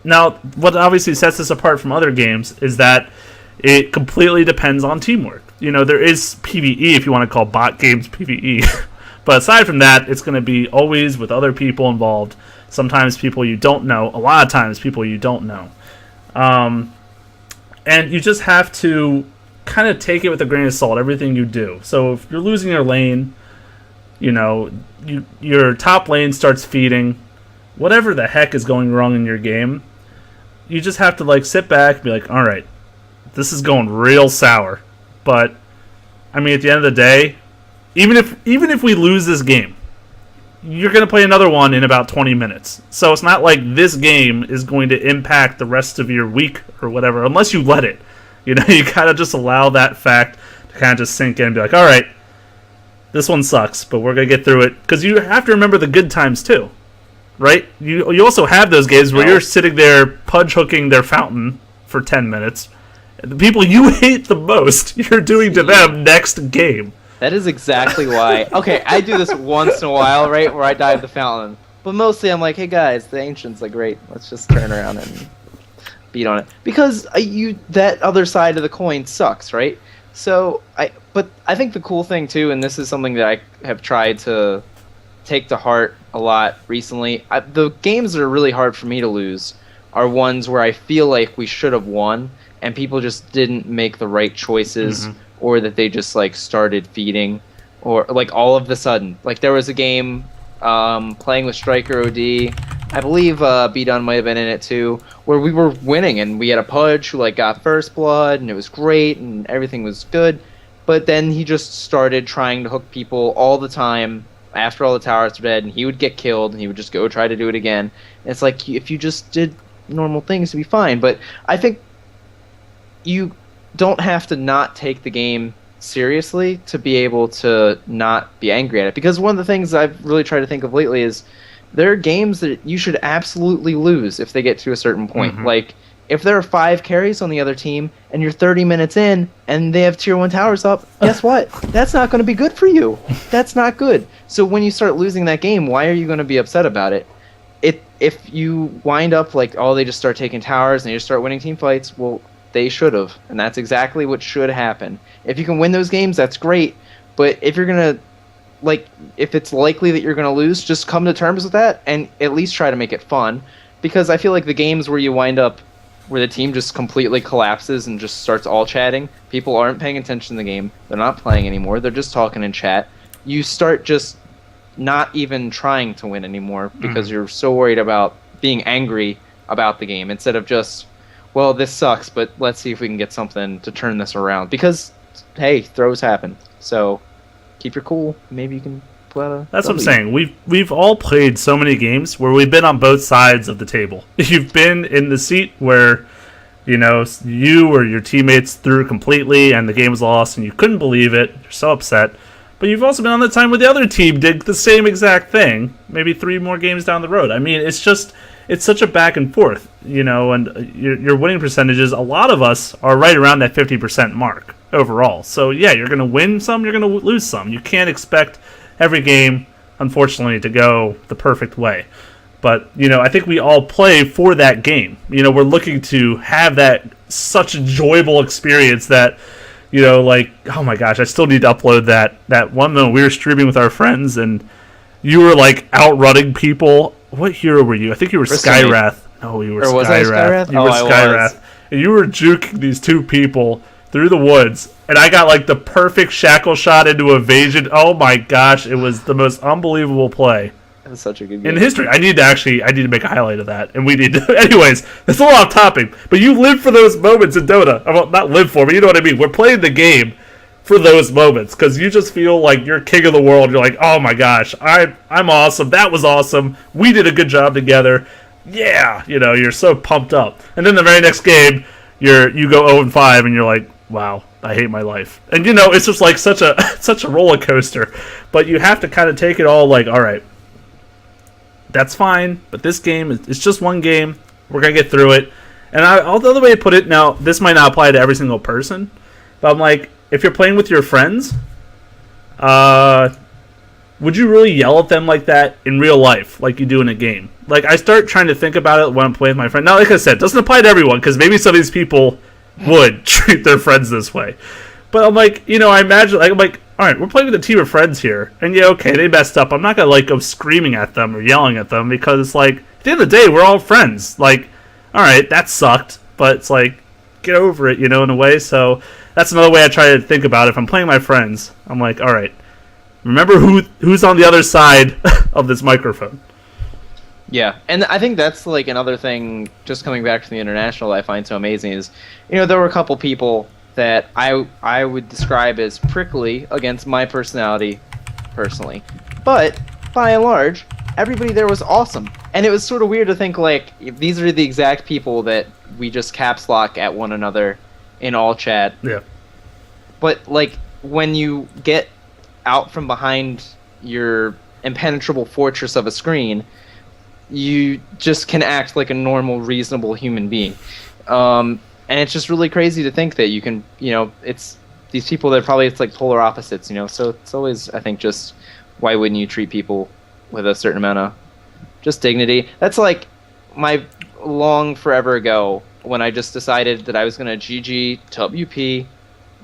Now, what obviously sets this apart from other games is that it completely depends on teamwork. There is PvE, if you want to call bot games PvE. But aside from that, it's going to be always with other people involved. Sometimes people you don't know. A lot of times people you don't know. And you just have to kind of take it with a grain of salt, everything you do. So if you're losing your lane, your top lane starts feeding, whatever the heck is going wrong in your game, you just have to sit back and be like, all right, this is going real sour. But I mean, at the end of the day, even if we lose this game, you're going to play another one in about 20 minutes. So it's not like this game is going to impact the rest of your week or whatever, unless you let it. You know, you gotta just allow that fact to kind of just sink in and be like, all right, this one sucks, but we're going to get through it. Because you have to remember the good times, too. Right? You also have those games where you're sitting there pudge hooking their fountain for 10 minutes. The people you hate the most, you're doing to them next game. That is exactly why. Okay, I do this once in a while, right, where I dive the fountain. But mostly I'm like, hey guys, the Ancients are great. Let's just turn around and beat on it. Because that other side of the coin sucks, right? But I think the cool thing too, and this is something that I have tried to take to heart a lot recently, the games that are really hard for me to lose are ones where I feel like we should have won, and people just didn't make the right choices, or that they just like started feeding, or like all of the sudden. Like there was a game playing with Striker OD, I believe B-Dun might have been in it too, where we were winning and we had a Pudge who like got first blood and it was great and everything was good, but then he just started trying to hook people all the time after all the towers were dead, and he would get killed and he would just go try to do it again. And it's like, if you just did normal things, to be fine. But I think you don't have to not take the game seriously to be able to not be angry at it. Because one of the things I've really tried to think of lately is there are games that you should absolutely lose if they get to a certain point. Like, if there are 5 carries on the other team and you're 30 minutes in and they have tier 1 towers up, guess what? That's not going to be good for you. That's not good. So when you start losing that game, why are you going to be upset about it? If you wind up like, oh, they just start taking towers and they just start winning team fights, well, they should have. And that's exactly what should happen. If you can win those games, that's great. But if you're going to, like, if it's likely that you're going to lose, just come to terms with that and at least try to make it fun. Because I feel like the games where you wind up where the team just completely collapses and just starts all chatting, people aren't paying attention to the game, they're not playing anymore, they're just talking in chat, you start just not even trying to win anymore because you're so worried about being angry about the game instead of just, well, this sucks, but let's see if we can get something to turn this around. Because, hey, throws happen. So, keep your cool. Maybe you can pull out a... That's what I'm saying. We've all played so many games where we've been on both sides of the table. You've been in the seat where, you know, you or your teammates threw completely and the game was lost and you couldn't believe it. You're so upset. But you've also been on the time where the other team did the same exact thing, maybe 3 more games down the road. I mean, it's such a back and forth, you know, and your winning percentages, a lot of us are right around that 50% mark overall. So, yeah, you're going to win some, you're going to lose some. You can't expect every game, unfortunately, to go the perfect way. But, you know, I think we all play for that game. You know, we're looking to have that such enjoyable experience that, you know, like, oh my gosh, I still need to upload that one moment we were streaming with our friends and you were like outrunning people. What hero were you? I think you were Skywrath. No, you were Skywrath. You were Skywrath. And you were juking these 2 people through the woods. And I got like the perfect shackle shot into evasion. Oh my gosh, it was the most unbelievable play. That was such a good game. In history. I need to make a highlight of that. And we need to. Anyways, that's a little off topic. But you live for those moments in Dota. Well, not live for, but you know what I mean. We're playing the game for those moments. Because you just feel like you're king of the world. You're like, oh my gosh, I'm awesome. That was awesome. We did a good job together. Yeah. You know, you're so pumped up. And then the very next game, you go 0-5 and you're like, wow, I hate my life. And you know, it's just like such a roller coaster. But you have to kind of take it all like, all right, that's fine, but this game, it's just one game. We're going to get through it. And the other way to put it, now, this might not apply to every single person, but I'm like, if you're playing with your friends, would you really yell at them like that in real life, like you do in a game? Like, I start trying to think about it when I'm playing with my friend. Now, like I said, it doesn't apply to everyone, because maybe some of these people would treat their friends this way. But I'm like, you know, I imagine, like, I'm like, all right, we're playing with a team of friends here, and yeah, okay, they messed up. I'm not gonna like go screaming at them or yelling at them because it's like, at the end of the day, we're all friends. Like, all right, that sucked, but it's like, get over it, you know, in a way. So that's another way I try to think about it. If I'm playing my friends, I'm like, all right, remember who's on the other side of this microphone. Yeah, and I think that's like another thing. Just coming back to the international, that I find so amazing is, you know, there were a couple people that I would describe as prickly against my personality, personally. But by and large, everybody there was awesome. And it was sort of weird to think, like, these are the exact people that we just caps lock at one another in all chat. Yeah. But, like, when you get out from behind your impenetrable fortress of a screen, you just can act like a normal, reasonable human being. And it's just really crazy to think that you can, it's these people that probably it's like polar opposites, so it's always, I think, just why wouldn't you treat people with a certain amount of just dignity? That's like my long forever ago when I just decided that I was going to GG WP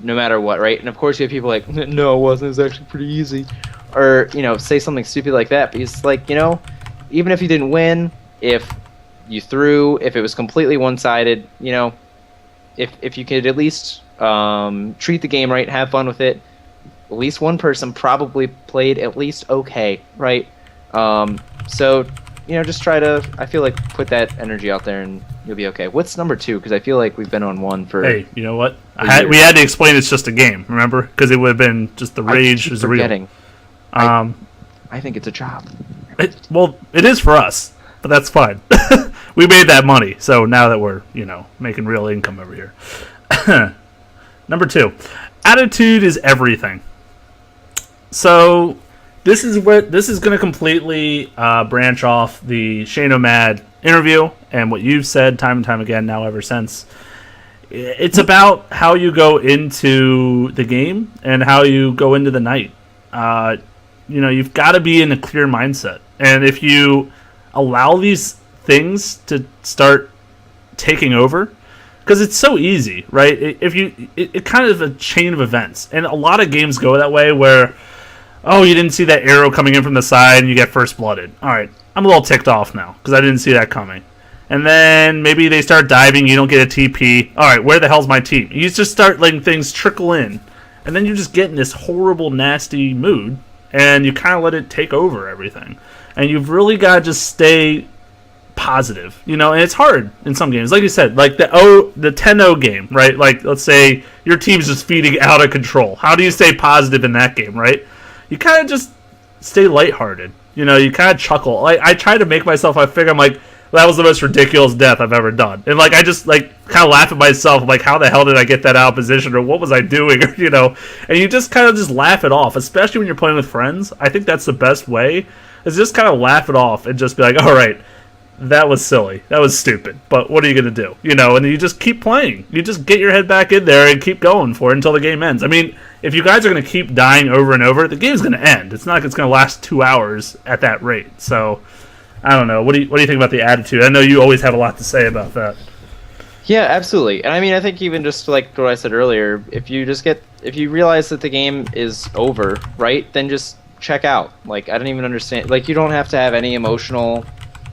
no matter what, right? And of course you have people like, no, it wasn't, it was actually pretty easy. Or, say something stupid like that. But it's like, even if you didn't win, if you threw, if it was completely one-sided, if you could at least treat the game right, have fun with it, at least one person probably played at least okay, right? So, just try to, I feel like, put that energy out there and you'll be okay. What's number 2? Because I feel like we've been on 1 for... Hey, you know what? We had to explain it's just a game, remember? Because it would have been just the rage was real. I think it's a job. It is for us, but that's fine. We made that money, so now that we're, making real income over here. Number 2, attitude is everything. So this is going to completely branch off the Shane O'Mad interview and what you've said time and time again now ever since. It's about how you go into the game and how you go into the night. You've got to be in a clear mindset. And if you allow these things to start taking over, because it's so easy, right? It kind of a chain of events. And a lot of games go that way where, oh, you didn't see that arrow coming in from the side and you get first blooded. All right, I'm a little ticked off now because I didn't see that coming. And then maybe they start diving, you don't get a TP. All right, where the hell's my team? You just start letting things trickle in. And then you just get in this horrible, nasty mood. And you kind of let it take over everything. And you've really got to just stay positive. And it's hard in some games. Like you said, like the 10-0 game, right? Like, let's say your team's just feeding out of control. How do you stay positive in that game, right? You kind of just stay lighthearted. You kind of chuckle. Like, I try to make myself, I figure I'm like, that was the most ridiculous death I've ever done. And, like, I just, like, kind of laugh at myself. I'm like, how the hell did I get that out of position? Or what was I doing? Or, And you just kind of just laugh it off, especially when you're playing with friends. I think that's the best way, is just kind of laugh it off and just be like, all right, that was silly. That was stupid. But what are you going to do? And you just keep playing. You just get your head back in there and keep going for it until the game ends. I mean, if you guys are going to keep dying over and over, the game's going to end. It's not like it's going to last 2 hours at that rate. So... I don't know. What do you think about the attitude? I know you always have a lot to say about that. Yeah, absolutely. And I mean, I think even just like what I said earlier, if you realize that the game is over, right, then just check out. Like, I don't even understand. Like, you don't have to have any emotional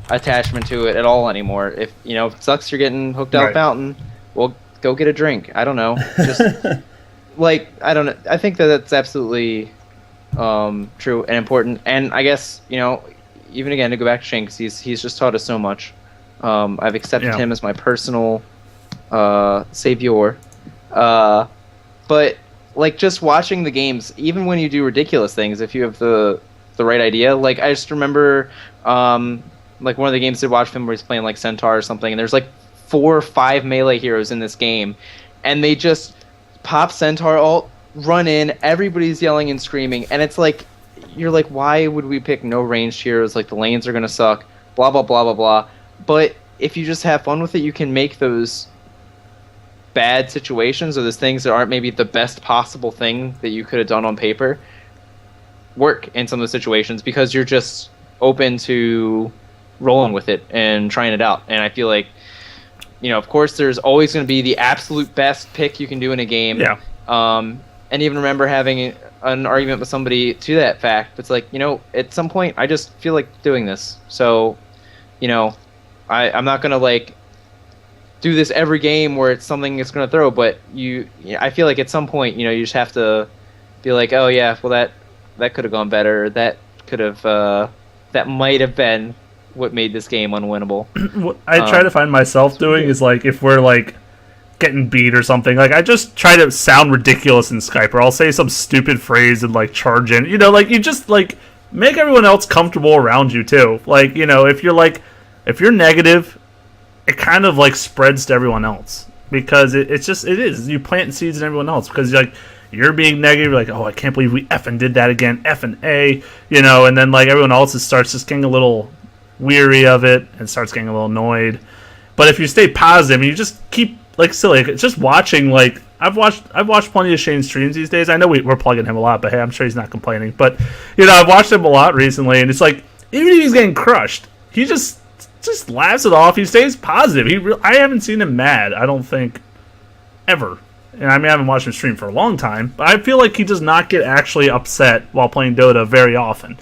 attachment to it at all anymore. If it sucks you're getting hooked out fountain, well, go get a drink. I don't know. Just like, I don't know. I think that's absolutely true and important. And I guess even again, to go back to Shane, because he's just taught us so much. I've accepted him as my personal savior. But like, just watching the games, even when you do ridiculous things, if you have the right idea, like I just remember like one of the games I watched him where he's playing like Centaur or something, and there's like 4 or 5 melee heroes in this game, and they just pop Centaur ult, run in, everybody's yelling and screaming, and it's like, you're like, why would we pick no ranged heroes? Like, the lanes are gonna suck, blah blah blah blah blah. But if you just have fun with it, you can make those bad situations or those things that aren't maybe the best possible thing that you could have done on paper work in some of the situations, because you're just open to rolling with it and trying it out. And I feel like, of course, there's always going to be the absolute best pick you can do in a game. Yeah. And even remember having an argument with somebody to that fact. It's like, at some point, I just feel like doing this. So, I'm not going to, like, do this every game where it's something it's going to throw. But I feel like at some point, you just have to be like, oh, yeah, well, that could have gone better. That could have, that might have been what made this game unwinnable. What I try to find myself doing is, like, if we're, like, getting beat or something, like, I just try to sound ridiculous in Skype, or I'll say some stupid phrase and, like, charge in, like, you just, like, make everyone else comfortable around you too. Like, if you're negative, it kind of like spreads to everyone else because it is you plant seeds in everyone else because you're being negative, you're like, oh, I can't believe we effing did that again, effing A, and then like everyone else starts just getting a little weary of it and starts getting a little annoyed. But if you stay positive and you just keep like silly, it's just watching. Like I've watched plenty of Shane's streams these days. I know we're plugging him a lot, but hey, I'm sure he's not complaining. But I've watched him a lot recently, and it's like even if he's getting crushed, he just laughs it off. He stays positive. I haven't seen him mad, I don't think, ever. And I mean, I haven't watched him stream for a long time, but I feel like he does not get actually upset while playing Dota very often.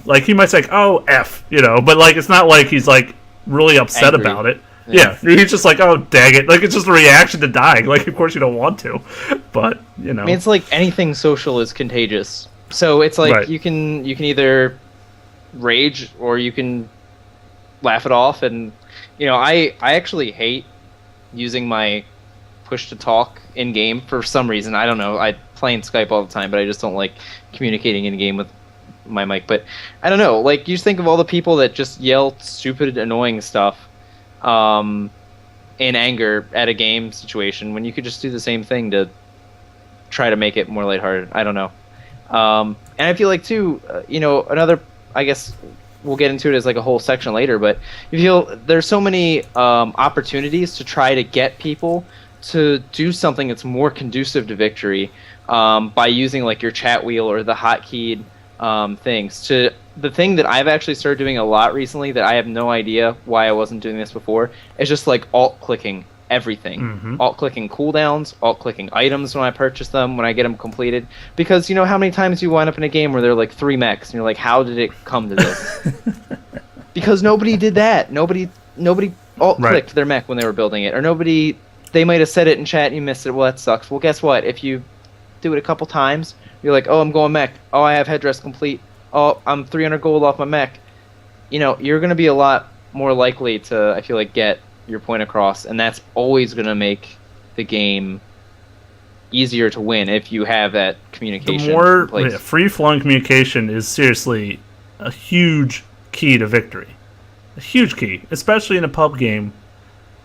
Like he might say, "Oh, F," but like it's not like he's like really upset Angry. about it. Yeah, he's just like, "Oh, dang it!" Like it's just a reaction to dying. Like, of course you don't want to, but I mean, it's like anything social is contagious. So it's like Right. you can either rage or you can laugh it off. And I actually hate using my push to talk in game for some reason. I don't know. I play in Skype all the time, but I just don't like communicating in game with my mic. But I don't know. Like you just think of all the people that just yell stupid, annoying stuff in anger at a game situation when you could just do the same thing to try to make it more lighthearted. I don't know. And I feel like too, another, I guess we'll get into it as like a whole section later, but you feel there's so many opportunities to try to get people to do something that's more conducive to victory by using like your chat wheel or the hotkeyed things. To the thing that I've actually started doing a lot recently that I have no idea why I wasn't doing this before is just like alt-clicking everything. Mm-hmm. Alt-clicking cooldowns, alt-clicking items when I purchase them, when I get them completed. Because how many times you wind up in a game where there are like 3 mechs and you're like, how did it come to this? Because nobody did that. Nobody alt-clicked their mech when they were building it. Or they might have said it in chat and you missed it. Well, that sucks. Well, guess what? If you do it a couple times, you're like, oh, I'm going mech. Oh, I have headdress complete. Oh, I'm 300 gold off my mech. You're going to be a lot more likely to, I feel like, get your point across. And that's always going to make the game easier to win if you have that communication. The more free-flowing communication is seriously a huge key to victory. A huge key, especially in a pub game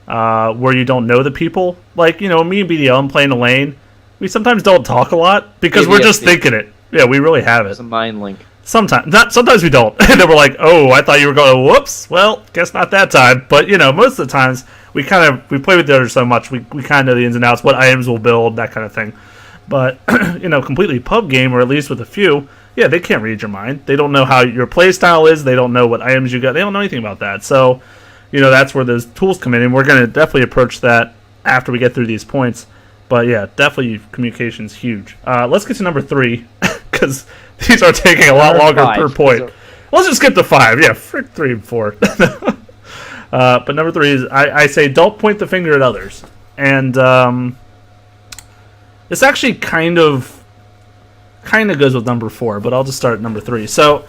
where you don't know the people. Like, me and BDL, I'm playing a lane. We sometimes don't talk a lot because we're just thinking it. Yeah, we really have it. It's a mind link. Sometimes we don't. And then we're like, oh, I thought you were going, whoops. Well, guess not that time. But, most of the times, we play with the others so much, we kind of know the ins and outs, what items we'll build, that kind of thing. But, completely pub game, or at least with a few, yeah, they can't read your mind. They don't know how your play style is. They don't know what items you got. They don't know anything about that. So, that's where those tools come in. And we're going to definitely approach that after we get through these points. But, yeah, definitely communication's huge. Let's get to number 3, because these are taking a lot longer per point. Let's just skip to 5. Yeah, frick 3 and 4. But number 3 is, I say, don't point the finger at others. And this actually kind of goes with number 4, but I'll just start at number 3. So,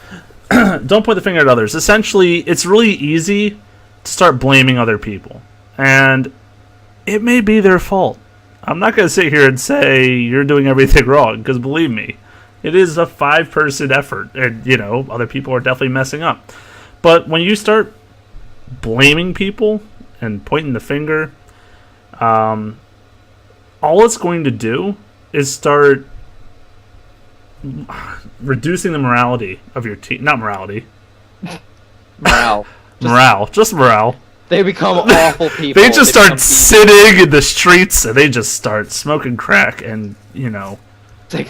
don't point the finger at others. Essentially, it's really easy to start blaming other people. And it may be their fault. I'm not going to sit here and say you're doing everything wrong, because believe me, it is a 5-person effort, and, other people are definitely messing up. But when you start blaming people and pointing the finger, all it's going to do is start reducing the morality of your team. Not morality. Morale. Just morale. They become awful people. They just start sitting in the streets, and they just start smoking crack and,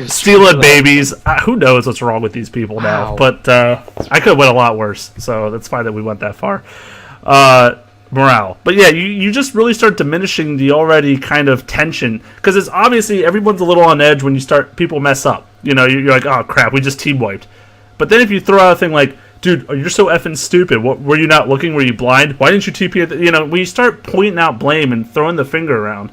stealing babies. Who knows what's wrong with these people now? But I could have went a lot worse, so that's fine that we went that far. Morale. But yeah, you just really start diminishing the already kind of tension, because it's obviously everyone's a little on edge when people mess up. You're like, oh crap, we just team wiped. But then if you throw out a thing like, dude, you're so effing stupid. What, were you not looking? Were you blind? Why didn't you TP at when you start pointing out blame and throwing the finger around,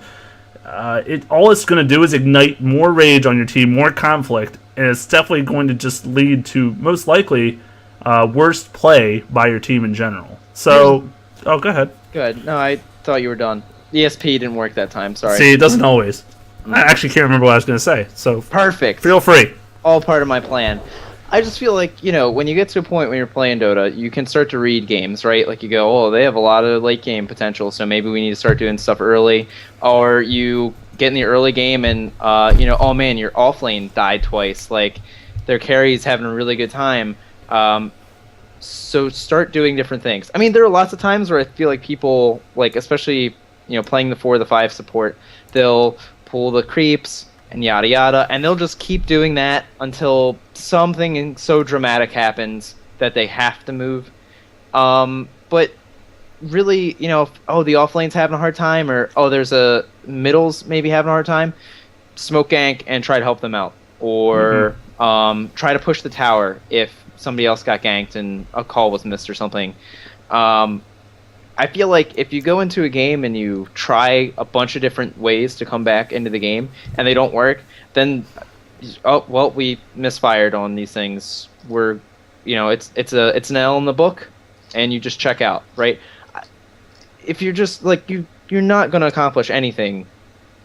all it's going to do is ignite more rage on your team, more conflict, and it's definitely going to just lead to, most likely, worst play by your team in general. So, go ahead. Good. No, I thought you were done. ESP didn't work that time, sorry. See, it doesn't always. I actually can't remember what I was going to say, so... Perfect. Feel free. All part of my plan. I just feel like, when you get to a point when you're playing Dota, you can start to read games, right? Like you go, oh, they have a lot of late game potential, so maybe we need to start doing stuff early. Or you get in the early game and, oh man, your offlane died twice. Like their carry's having a really good time. So start doing different things. I mean, there are lots of times where I feel like people, like especially, playing the 4 or the 5 support, they'll pull the creeps and yada yada, and they'll just keep doing that until something so dramatic happens that they have to move. But really, the offlane's having a hard time, or there's a middles maybe having a hard time, smoke gank and try to help them out, or try to push the tower if somebody else got ganked and a call was missed or something. I feel like if you go into a game and you try a bunch of different ways to come back into the game and they don't work, then we misfired on these things. It's an L in the book, and you just check out, right? If you're just like you're not going to accomplish anything.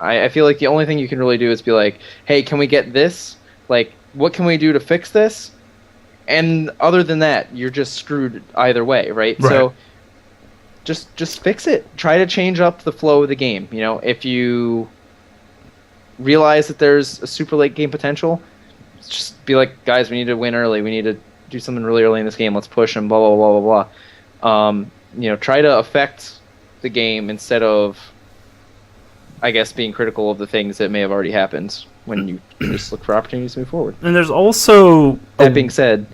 I feel like the only thing you can really do is be like, hey, can we get this? Like, what can we do to fix this? And other than that, you're just screwed either way, right? So just fix it. Try to change up the flow of the game. If you realize that there's a super late game potential, just be like, guys, we need to win early. We need to do something really early in this game. Let's push and blah, blah, blah, blah, blah. Try to affect the game instead of, I guess, being critical of the things that may have already happened when you just look for opportunities to move forward. And there's also... That being said,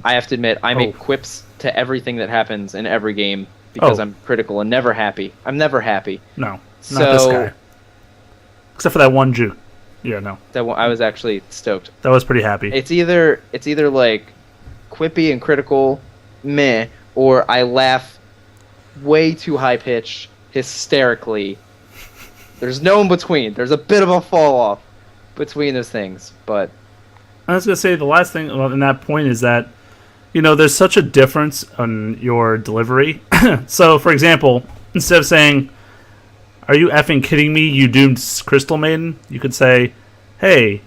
I have to admit, I make quips to everything that happens in every game because I'm critical and never happy. I'm never happy. No, not this guy. Except for that one juke. Yeah, no. That one, I was actually stoked. That was pretty happy. It's either like quippy and critical, meh, or I laugh way too high pitched, hysterically. There's no in between. There's a bit of a fall off between those things, but I was gonna say the last thing in that point is that there's such a difference on your delivery. So, for example, instead of saying, "Are you effing kidding me, you doomed Crystal Maiden?" you could say, "Hey,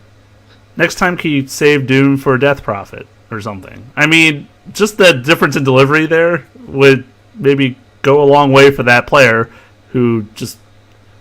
next time can you save Doom for a Death Prophet?" or something. I mean, just the difference in delivery there would maybe go a long way for that player who just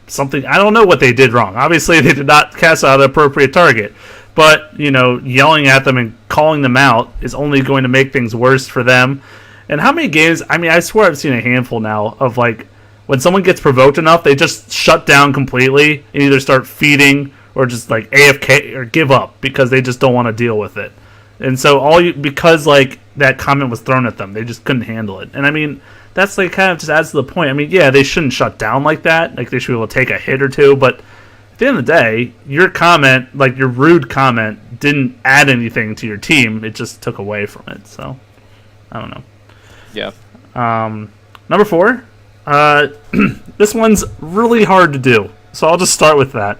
something. I don't know what they did wrong. Obviously, they did not cast out an appropriate target. But, yelling at them and calling them out is only going to make things worse for them. And how many games... I mean, I swear I've seen a handful now of, like, when someone gets provoked enough, they just shut down completely and either start feeding or just, like, AFK or give up because they just don't want to deal with it. And so because, like, that comment was thrown at them, they just couldn't handle it. And, I mean, that's, like, kind of just adds to the point. I mean, yeah, they shouldn't shut down like that. Like, they should be able to take a hit or two, but... At the end of the day, your comment, like your rude comment, didn't add anything to your team. It just took away from it. So, I don't know. Yeah. Number 4. This one's really hard to do. So I'll just start with that.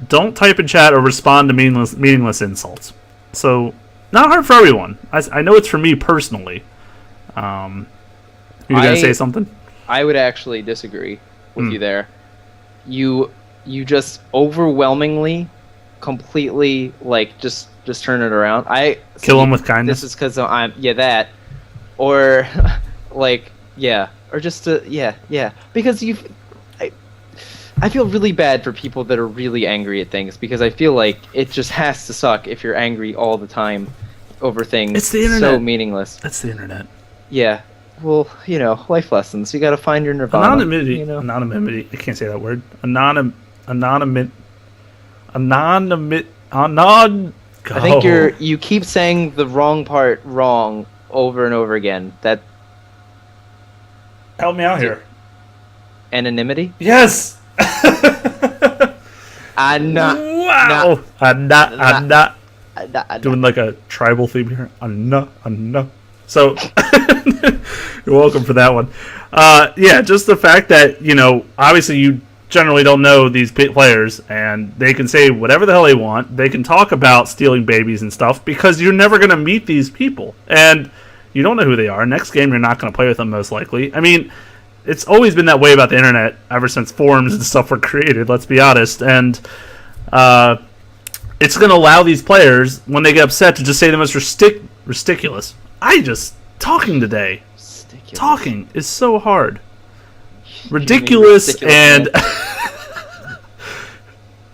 Don't type in chat or respond to meaningless insults. So, not hard for everyone. I know it's for me personally. You going to say something? I would actually disagree with you there. You just overwhelmingly, completely, like, just turn it around. Kill them with kindness. This is because that, or like, or just because I feel really bad for people that are really angry at things because I feel like it just has to suck if you're angry all the time over things. It's the internet. So meaningless. That's the internet. Yeah. Well, life lessons. You got to find your nirvana. Anonymity. Anonymity. I can't say that word. I think you keep saying the wrong part wrong over and over again. That. Help me out here. Anonymity? Yes. I'm not. Wow. I'm not. Doing like a tribal theme here. So, you're welcome for that one. Just the fact that, obviously you generally don't know these players, and they can say whatever the hell they want. They can talk about stealing babies and stuff, because you're never going to meet these people. And you don't know who they are. Next game, you're not going to play with them, most likely. I mean, it's always been that way about the internet, ever since forums and stuff were created, let's be honest. And, it's going to allow these players, when they get upset, to just say the most ridiculous. Talking today. Ridiculous. Talking is so hard. Ridiculous and...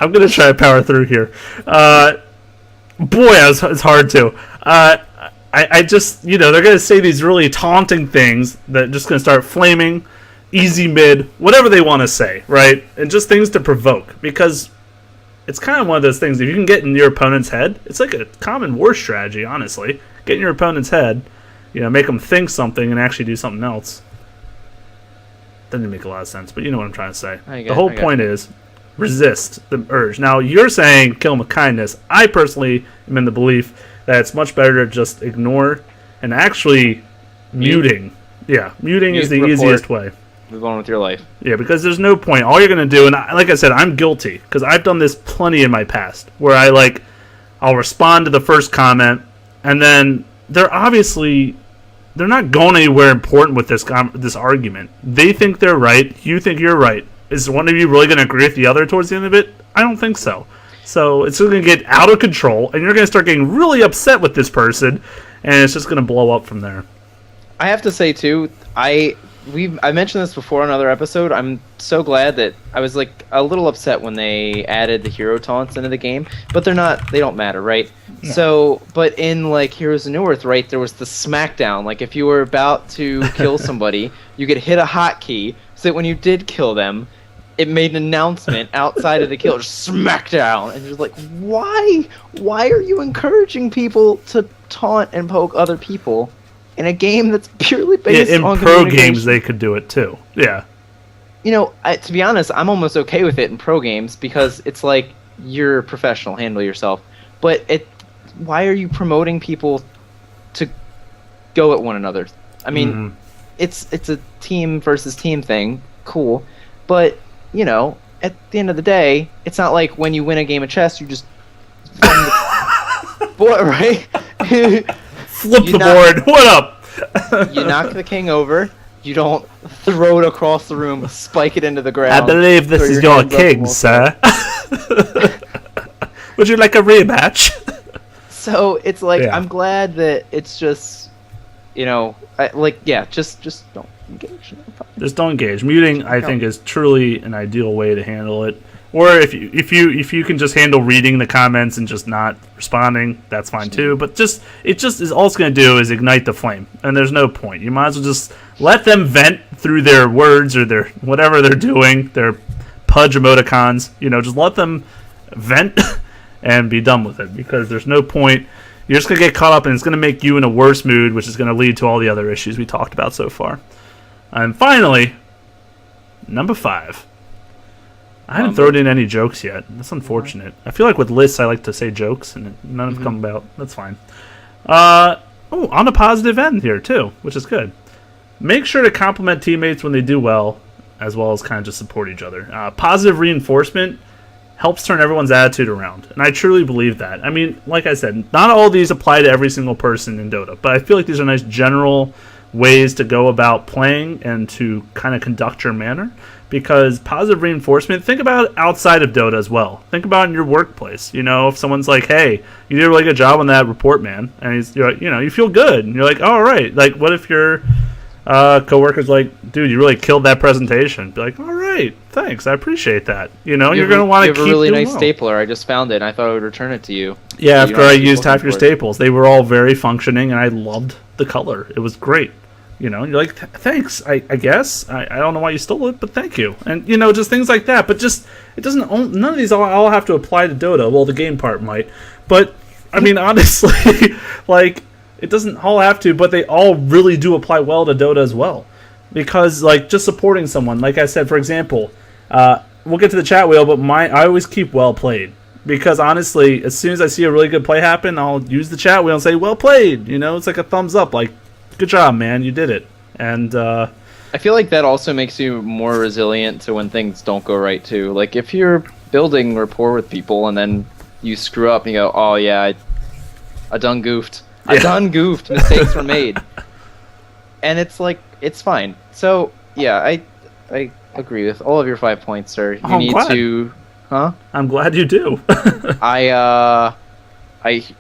I'm going to try to power through here. Boy, it's hard to. I just, they're going to say these really taunting things that are just going to start flaming, easy mid, whatever they want to say, right? And just things to provoke. Because it's kind of one of those things, if you can get in your opponent's head, it's like a common war strategy, honestly. Get in your opponent's head, make them think something and actually do something else. Doesn't make a lot of sense, but you know what I'm trying to say. The whole point is, resist the urge. Now, you're saying kill them with kindness. I personally am in the belief that it's much better to just ignore and actually muting. Yeah, muting is the easiest way. Move on with your life. Yeah, because there's no point. All you're going to do, and like I said, I'm guilty, because I've done this plenty in my past, where I'll respond to the first comment, and then they're not going anywhere important with this argument. They think they're right. You think you're right. Is one of you really going to agree with the other towards the end of it? I don't think so. So it's going to get out of control, and you're going to start getting really upset with this person, and it's just going to blow up from there. I have to say, too, I mentioned this before on another episode. I'm so glad that I was a little upset when they added the hero taunts into the game, but they don't matter, right? Yeah. So, but in Heroes of Newerth, right, there was the smackdown. If you were about to kill somebody, you could hit a hotkey so that when you did kill them, it made an announcement outside of the kill, just smackdown, and you're why are you encouraging people to taunt and poke other people in a game that's purely based on in pro games? They could do it too. Yeah. To be honest, I'm almost okay with it in pro games because it's you're a professional, handle yourself. But why are you promoting people to go at one another? I mean, it's a team versus team thing, cool, but at the end of the day, it's not like when you win a game of chess, you just boy, right? Flip the board. What up? You knock the king over. You don't throw it across the room, spike it into the ground. I believe this is your king, sir. Would you like a rematch? So it's I'm glad that it's just, just don't engage. Just don't engage. Muting, I think, is truly an ideal way to handle it. Or if you can just handle reading the comments and just not responding, that's fine too. But it is all it's going to do is ignite the flame, and there's no point. You might as well just let them vent through their words or their whatever they're doing, their pudge emoticons. Just let them vent and be done with it, because there's no point. You're just going to get caught up, and it's going to make you in a worse mood, which is going to lead to all the other issues we talked about so far. And finally, number 5. I haven't thrown in any jokes yet. That's unfortunate. I feel like with lists, I like to say jokes, and none have come about. That's fine. On a positive end here, too, which is good. Make sure to compliment teammates when they do well, as well as kind of just support each other. Positive reinforcement helps turn everyone's attitude around, and I truly believe that. I mean, like I said, not all of these apply to every single person in Dota, but I feel like these are nice general ways to go about playing and to kind of conduct your manner. Because positive reinforcement, think about it outside of Dota as well. Think about it in your workplace. If someone's like, hey, you did a really good job on that report, man. And you feel good. And you're like, oh, all right. What if your coworker's like, dude, you really killed that presentation? Be like, all right, thanks. I appreciate that. You're going to want to keep You have a really nice stapler. I just found it, and I thought I would return it to you. Yeah, after I used half your staples. They were all very functioning, and I loved the color. It was great. You're like, thanks, I guess. I don't know why you stole it, but thank you. And, just things like that. But just, it doesn't, none of these all have to apply to Dota. Well, the game part might. But, I mean, honestly, it doesn't all have to, but they all really do apply well to Dota as well. Because, just supporting someone, like I said, for example, we'll get to the chat wheel, but I always keep well played. Because, honestly, as soon as I see a really good play happen, I'll use the chat wheel and say, well played. It's like a thumbs up, good job, man, you did it. And I feel like that also makes you more resilient to when things don't go right too. If you're building rapport with people and then you screw up and you go, oh yeah, I done goofed. Yeah. I done goofed. Mistakes were made. And it's fine. So yeah, I agree with all of your 5 points, sir. You need to Huh? I'm glad you do.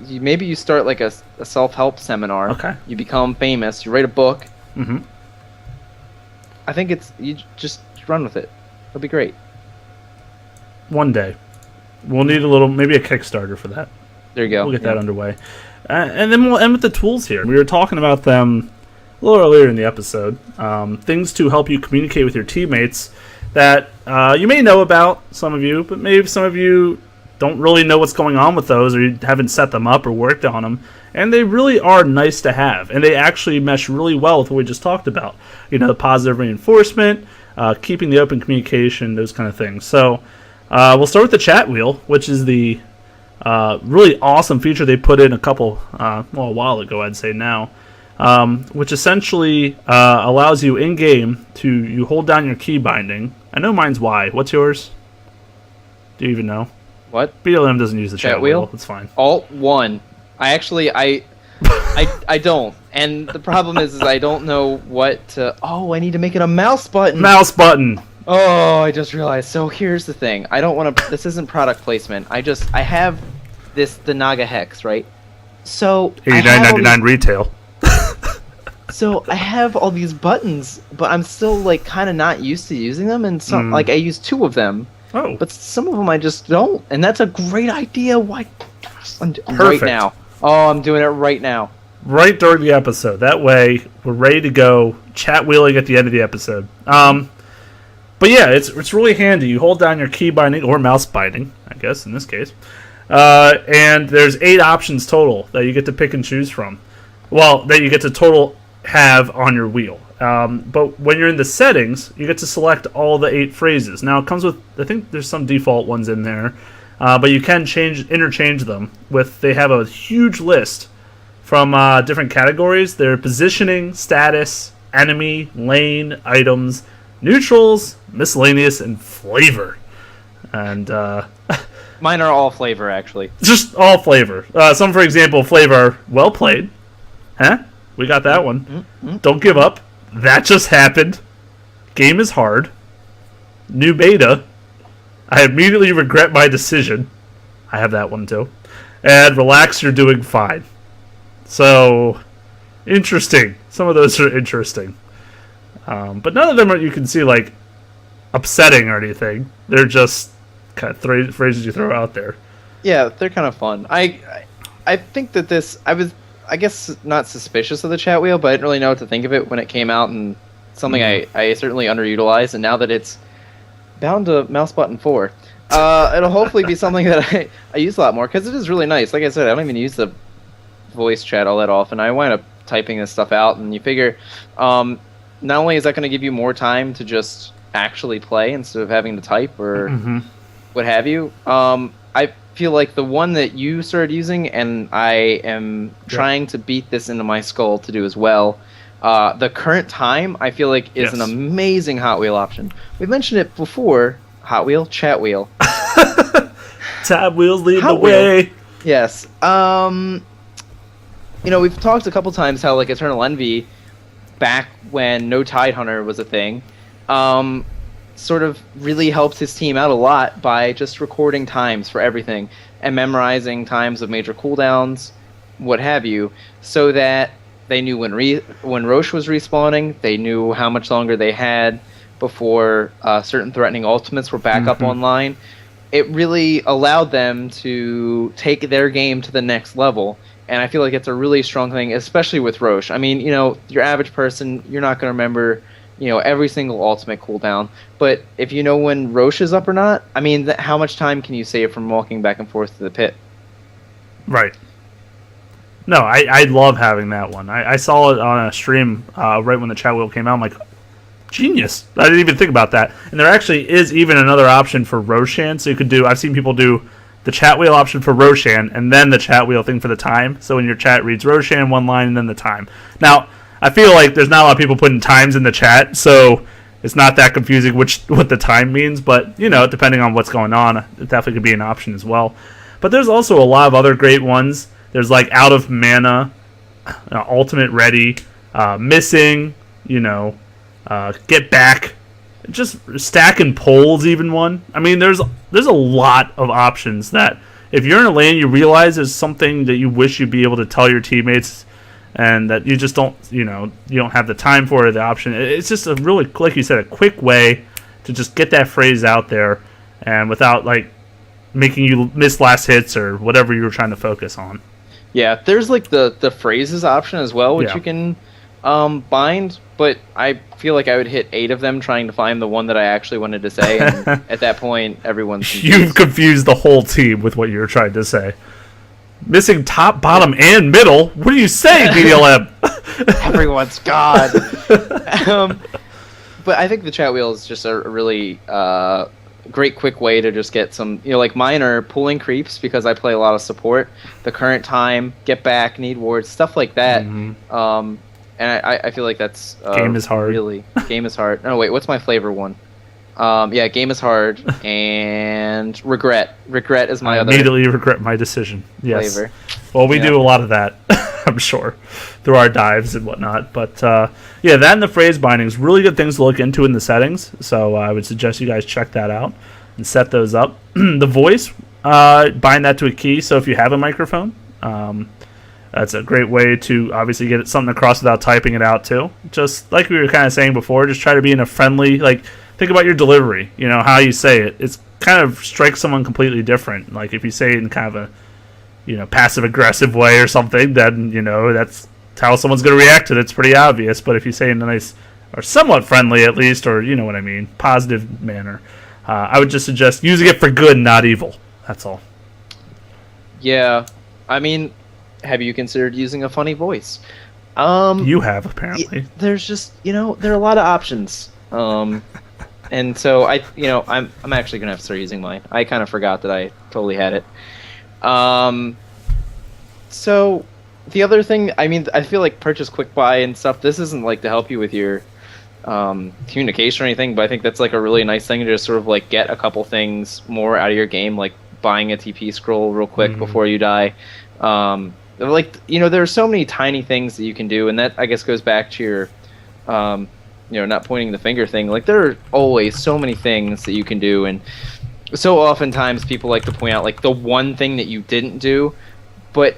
Maybe you start like a self-help seminar. Okay. You become famous. You write a book. Mm-hmm. I think you just run with it. It'll be great. One day. We'll need maybe a Kickstarter for that. There you go. We'll get that underway. And then we'll end with the tools here. We were talking about them a little earlier in the episode. Things to help you communicate with your teammates that you may know about, some of you, but maybe some of you don't really know what's going on with those, or you haven't set them up or worked on them. And they really are nice to have. And they actually mesh really well with what we just talked about. The positive reinforcement, keeping the open communication, those kind of things. So we'll start with the chat wheel, which is the really awesome feature they put in a while ago, I'd say now, which essentially allows you in-game you hold down your key binding. I know mine's Y. What's yours? Do you even know? What? BLM doesn't use the chat wheel. It's fine. Alt 1. I don't. And the problem is I don't know what to... Oh, I need to make it a mouse button. Mouse button. Oh, I just realized. So here's the thing. I don't want to... This isn't product placement. I have the Naga Hex, right? So... $89.99 retail. So I have all these buttons, but I'm still like kind of not used to using them, and some like I use 2 of them. Oh. But some of them I just don't, and that's a great idea. Why? Perfect. Right now. Oh, I'm doing it right now. Right during the episode. That way, we're ready to go chat wheeling at the end of the episode. But yeah, it's really handy. You hold down your key binding, or mouse binding, I guess, in this case. And there's 8 options total that you get to pick and choose from. Well, that you get to total have on your wheel. But when you're in the settings, you get to select all the 8 phrases. Now, it comes with, I think there's some default ones in there, but you can interchange them with, they have a huge list from different categories. They're positioning, status, enemy, lane, items, neutrals, miscellaneous, and flavor. And mine are all flavor, actually. Just all flavor. Some, for example, flavor, well played. Huh? We got that one. Mm-hmm. Don't give up. That just happened. Game is hard. New beta. I immediately regret my decision. I have that one too. And relax, you're doing fine. So, interesting. Some of those are interesting. But none of them you can see, like, upsetting or anything. They're just kind of phrases you throw out there. Yeah, they're kind of fun. I think that this... I guess not suspicious of the chat wheel, but I didn't really know what to think of it when it came out, and something I certainly underutilized, and now that it's bound to mouse button 4, it'll hopefully be something that I use a lot more, because it is really nice. Like I said, I don't even use the voice chat all that often. I wind up typing this stuff out, and you figure not only is that going to give you more time to just actually play instead of having to type or what have you, I feel like the one that you started using, and I am trying to beat this into my skull to do as well, the current time, I feel like, is an amazing Hot Wheel option. We've mentioned it before. Hot Wheel, chat wheel. Tab wheels lead the way. Yes. We've talked a couple times how, like, Eternal Envy, back when No Tide Hunter was a thing, sort of really helped his team out a lot by just recording times for everything and memorizing times of major cooldowns, what have you, so that they knew when Roche was respawning, they knew how much longer they had before certain threatening ultimates were back up online. It really allowed them to take their game to the next level, and I feel like it's a really strong thing, especially with Roche. I mean, your average person, you're not going to remember every single ultimate cooldown. But if you know when Roche is up or not, I mean, how much time can you save from walking back and forth to the pit? Right. No, I love having that one. I saw it on a stream right when the chat wheel came out. I'm like, genius. I didn't even think about that. And there actually is even another option for Roshan. So you could do, I've seen people do the chat wheel option for Roshan and then the chat wheel thing for the time. So when your chat reads Roshan one line and then the time. Now, I feel like there's not a lot of people putting times in the chat, so it's not that confusing what the time means, but, depending on what's going on, it definitely could be an option as well. But there's also a lot of other great ones. There's, like, Out of Mana, Ultimate Ready, Missing, Get Back. just stacking poles, even one. I mean, there's a lot of options that if you're in a lane, you realize is something that you wish you'd be able to tell your teammates, and that you just don't, you don't have the time for it, the option. It's just a really, like you said, a quick way to just get that phrase out there, and without like making you miss last hits or whatever you were trying to focus on. Yeah, there's like the phrases option as well, which Yeah. you can bind, but I feel like I would hit 8 of them trying to find the one that I actually wanted to say, and at that point, everyone's confused. You've confused the whole team with what you were trying to say. Missing top, bottom, and middle. What are you saying, BDLM? Everyone's God. But I think the chat wheel is just a really great quick way to just get some, like mine are pulling creeps because I play a lot of support, the current time, get back, need wards, stuff like that. And I feel like that's Game is hard. Really, game is hard. No, wait, what's my flavor one? Yeah, game is hard, and regret. Regret is my I other immediately regret my decision. Yes. flavor. Well, we do a lot of that, I'm sure, through our dives and whatnot. But yeah, that and the phrase bindings, really good things to look into in the settings. So I would suggest you guys check that out and set those up. The voice, bind that to a key. So if you have a microphone, that's a great way to obviously get something across without typing it out too. Just like we were kind of saying before, just try to be in a friendly, like, think about your delivery, how you say it. It's kind of strikes someone completely different. Like if you say it in kind of a, passive aggressive way or something, then, that's how someone's going to react to it. It's pretty obvious. But if you say it in a nice or somewhat friendly at least, or you know what I mean, positive manner, I would just suggest using it for good, not evil. That's all. Yeah, I mean, have you considered using a funny voice? You have, apparently. There's just, there are a lot of options. And so I'm actually gonna have to start using mine. I kind of forgot that I totally had it. So the other thing, I mean, I feel like purchase quick buy and stuff. This isn't like to help you with your communication or anything, but I think that's like a really nice thing to just sort of like get a couple things more out of your game, like buying a TP scroll real quick before you die. There are so many tiny things that you can do, and that I guess goes back to your not pointing the finger thing. Like there are always so many things that you can do, and so oftentimes people like to point out like the one thing that you didn't do, but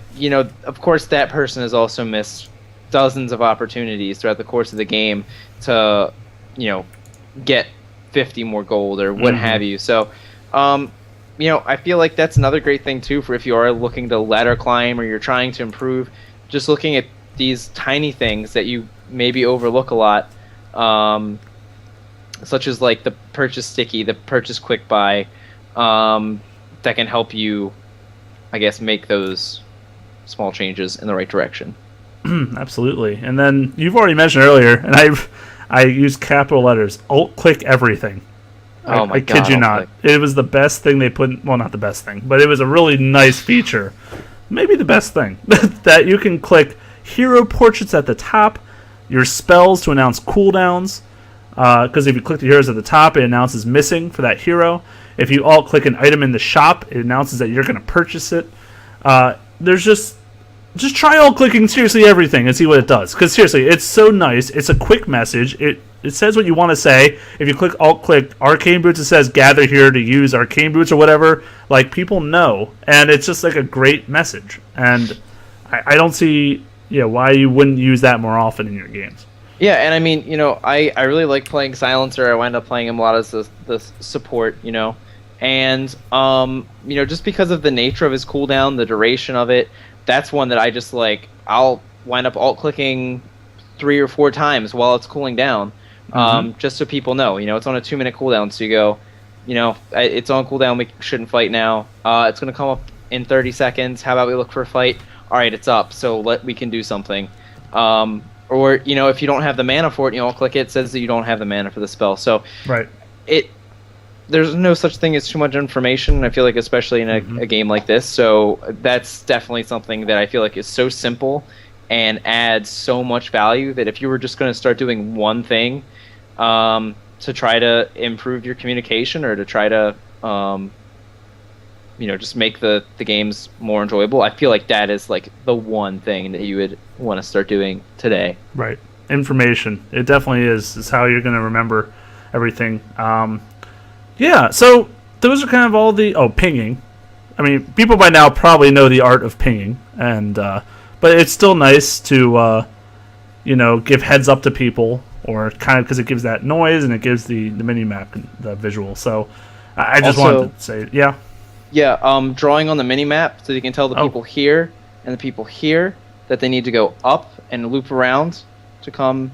of course that person has also missed dozens of opportunities throughout the course of the game to get 50 more gold or what have you. So I feel like that's another great thing too for if you are looking to ladder climb or you're trying to improve, just looking at these tiny things that you maybe overlook a lot, such as like the purchase sticky, the purchase quick buy, that can help you, I guess, make those small changes in the right direction. Absolutely. And then you've already mentioned earlier, and I use capital letters, alt-click everything. Oh my I kid you not. It was the best thing they put. Well, not the best thing, but it was a really nice feature. Maybe the best thing that you can click hero portraits at the top, your spells to announce cooldowns. Because if you click the heroes at the top, it announces missing for that hero. If you alt-click an item in the shop, it announces that you're going to purchase it. There's just try alt-clicking seriously everything and see what it does. Because seriously, it's so nice. It's a quick message. It says what you want to say. If you click alt-click Arcane Boots, it says gather here to use Arcane Boots or whatever. Like, people know. And it's just like a great message. And I don't see why you wouldn't use that more often in your games. Yeah, and I mean, I really like playing Silencer. I wind up playing him a lot as the support, and just because of the nature of his cooldown, the duration of it, that's one that I just like. I'll wind up alt-clicking 3 or 4 times while it's cooling down, just so people know. It's on a 2-minute cooldown, so you go, it's on cooldown. We shouldn't fight now. It's gonna come up in 30 seconds. How about we look for a fight? All right, it's up. So we can do something. Or if you don't have the mana for it, alt-click it. It says that you don't have the mana for the spell. So right. There's no such thing as too much information, I feel like, especially in a game like this. So that's definitely something that I feel like is so simple and adds so much value that if you were just going to start doing one thing to try to improve your communication or to try to just make the games more enjoyable, I feel like that is like the one thing that you would want to start doing today. Right. Information. It definitely is how you're going to remember everything. Yeah, so those are kind of all the pinging. I mean, people by now probably know the art of pinging, and but it's still nice to give heads up to people, or kind of because it gives that noise and it gives the mini map the visual. So I just Also, wanted to say, yeah. Yeah, drawing on the mini map so you can tell the people here and the people here that they need to go up and loop around to come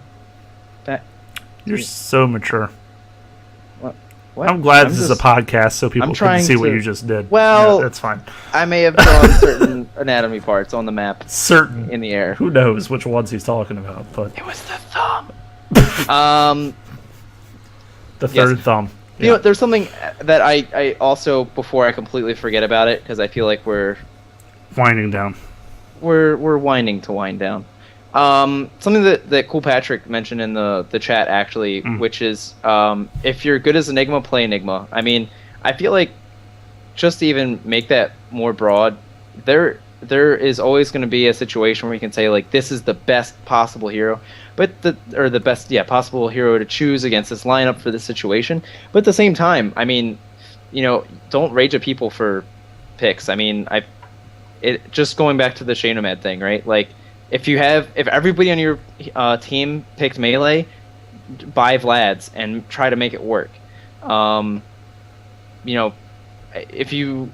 back. You're so mature. What? I'm glad this is a podcast so people can see what you just did. Well, yeah, that's fine. I may have drawn certain anatomy parts on the map. Certain. In the air. Who knows which ones he's talking about, but it was the thumb. The third thumb. Yeah. You know, there's something that I also, before I completely forget about it, because I feel like we're winding down. We're winding to wind down. Something that Cool Patrick mentioned in the chat actually, which is if you're good as Enigma, play Enigma. I mean, I feel like just to even make that more broad, there is always going to be a situation where you can say like this is the best possible hero, but the best possible hero to choose against this lineup for this situation. But at the same time, I mean, don't rage at people for picks. I mean, just going back to the Shaynomad thing, right? Like if everybody on your team picked melee, buy Vlad's and try to make it work. If you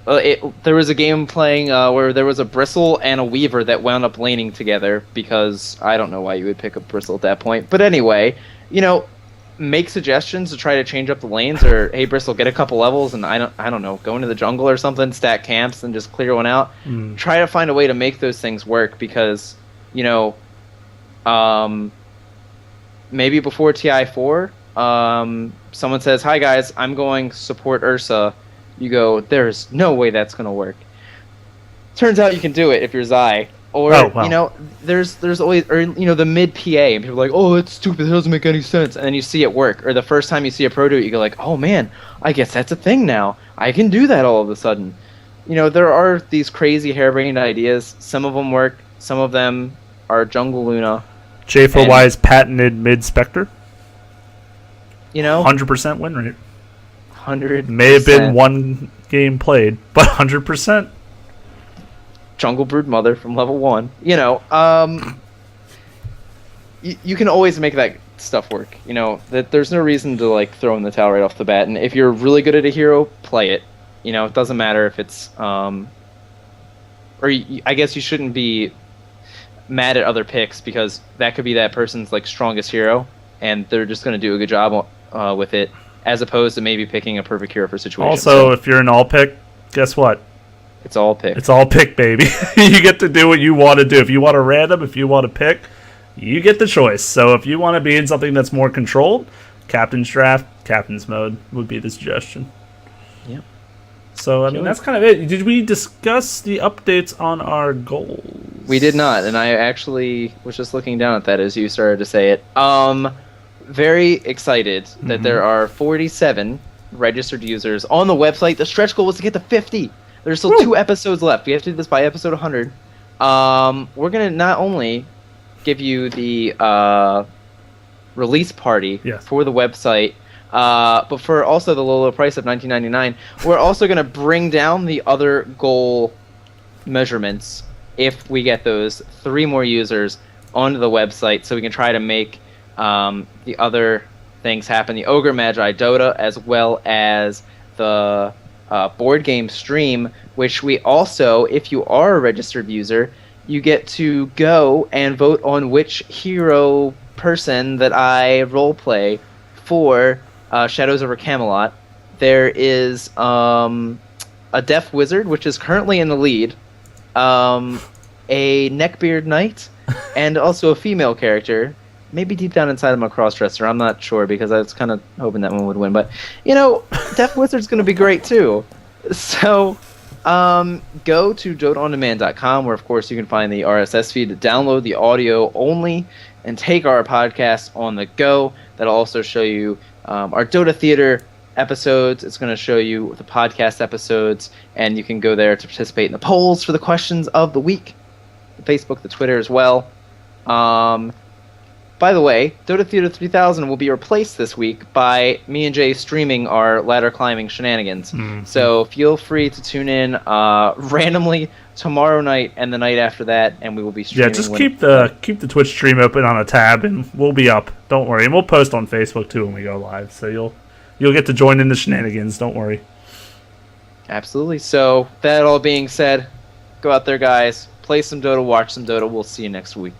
there was a game playing where there was a Bristle and a Weaver that wound up laning together because I don't know why you would pick a Bristle at that point. But anyway, make suggestions to try to change up the lanes, or hey Bristle, get a couple levels and I don't know, go into the jungle or something, stack camps and just clear one out. Try to find a way to make those things work because maybe before TI4 someone says, hi guys, I'm going support Ursa. You go, there's no way that's going to work. Turns out you can do it if you're Zai. Or, there's always, the mid PA, and people are like, oh, it's stupid, it doesn't make any sense. And then you see it work. Or the first time you see a pro do it, you go like, oh man, I guess that's a thing now. I can do that all of a sudden. There are these crazy harebrained ideas. Some of them work. Some of them are Jungle Luna. J4Y's patented mid Spectre. 100% win rate. 100%. May have been one game played, but 100%. Jungle Brood Mother from level 1. You can always make that stuff work. That there's no reason to like throw in the towel right off the bat. And if you're really good at a hero, play it. It doesn't matter if it's I guess you shouldn't be mad at other picks because that could be that person's like strongest hero, and they're just going to do a good job with it, as opposed to maybe picking a perfect hero for situations. Also, if you're an all pick, guess what? It's all pick. It's all pick, baby. You get to do what you want to do. If you want to random, if you want to pick, you get the choice. So if you want to be in something that's more controlled, Captain's Draft, Captain's Mode would be the suggestion. Yep. So, I mean, that's kind of it. Did we discuss the updates on our goals? We did not, and I actually was just looking down at that as you started to say it. Very excited that there are 47 registered users on the website. The stretch goal was to get to 50. There's still 2 episodes left. We have to do this by episode 100. We're going to not only give you the release party for the website, but for also the low price of $19.99, we're also going to bring down the other goal measurements if we get those 3 more users onto the website, so we can try to make the other things happen. The Ogre Magi Dota, as well as the board game stream, which we also, if you are a registered user, you get to go and vote on which hero person that I roleplay for Shadows over Camelot. There is a Deaf Wizard, which is currently in the lead, a Neckbeard Knight, and also a female character. Maybe deep down inside I'm a crossdresser. I'm not sure because I was kind of hoping that one would win. But, Deaf Wizard's going to be great too. So, go to dotaondemand.com where, of course, you can find the RSS feed to download the audio only and take our podcast on the go. That'll also show you our Dota Theater episodes. It's going to show you the podcast episodes, and you can go there to participate in the polls for the questions of the week. The Facebook, the Twitter as well. by the way, Dota Theater 3000 will be replaced this week by me and Jay streaming our ladder climbing shenanigans. Mm-hmm. So feel free to tune in randomly tomorrow night and the night after that, and we will be streaming. Yeah, just keep the Twitch stream open on a tab, and we'll be up. Don't worry, and we'll post on Facebook too when we go live, so you'll get to join in the shenanigans. Don't worry. Absolutely. So that all being said, go out there, guys. Play some Dota, watch some Dota. We'll see you next week.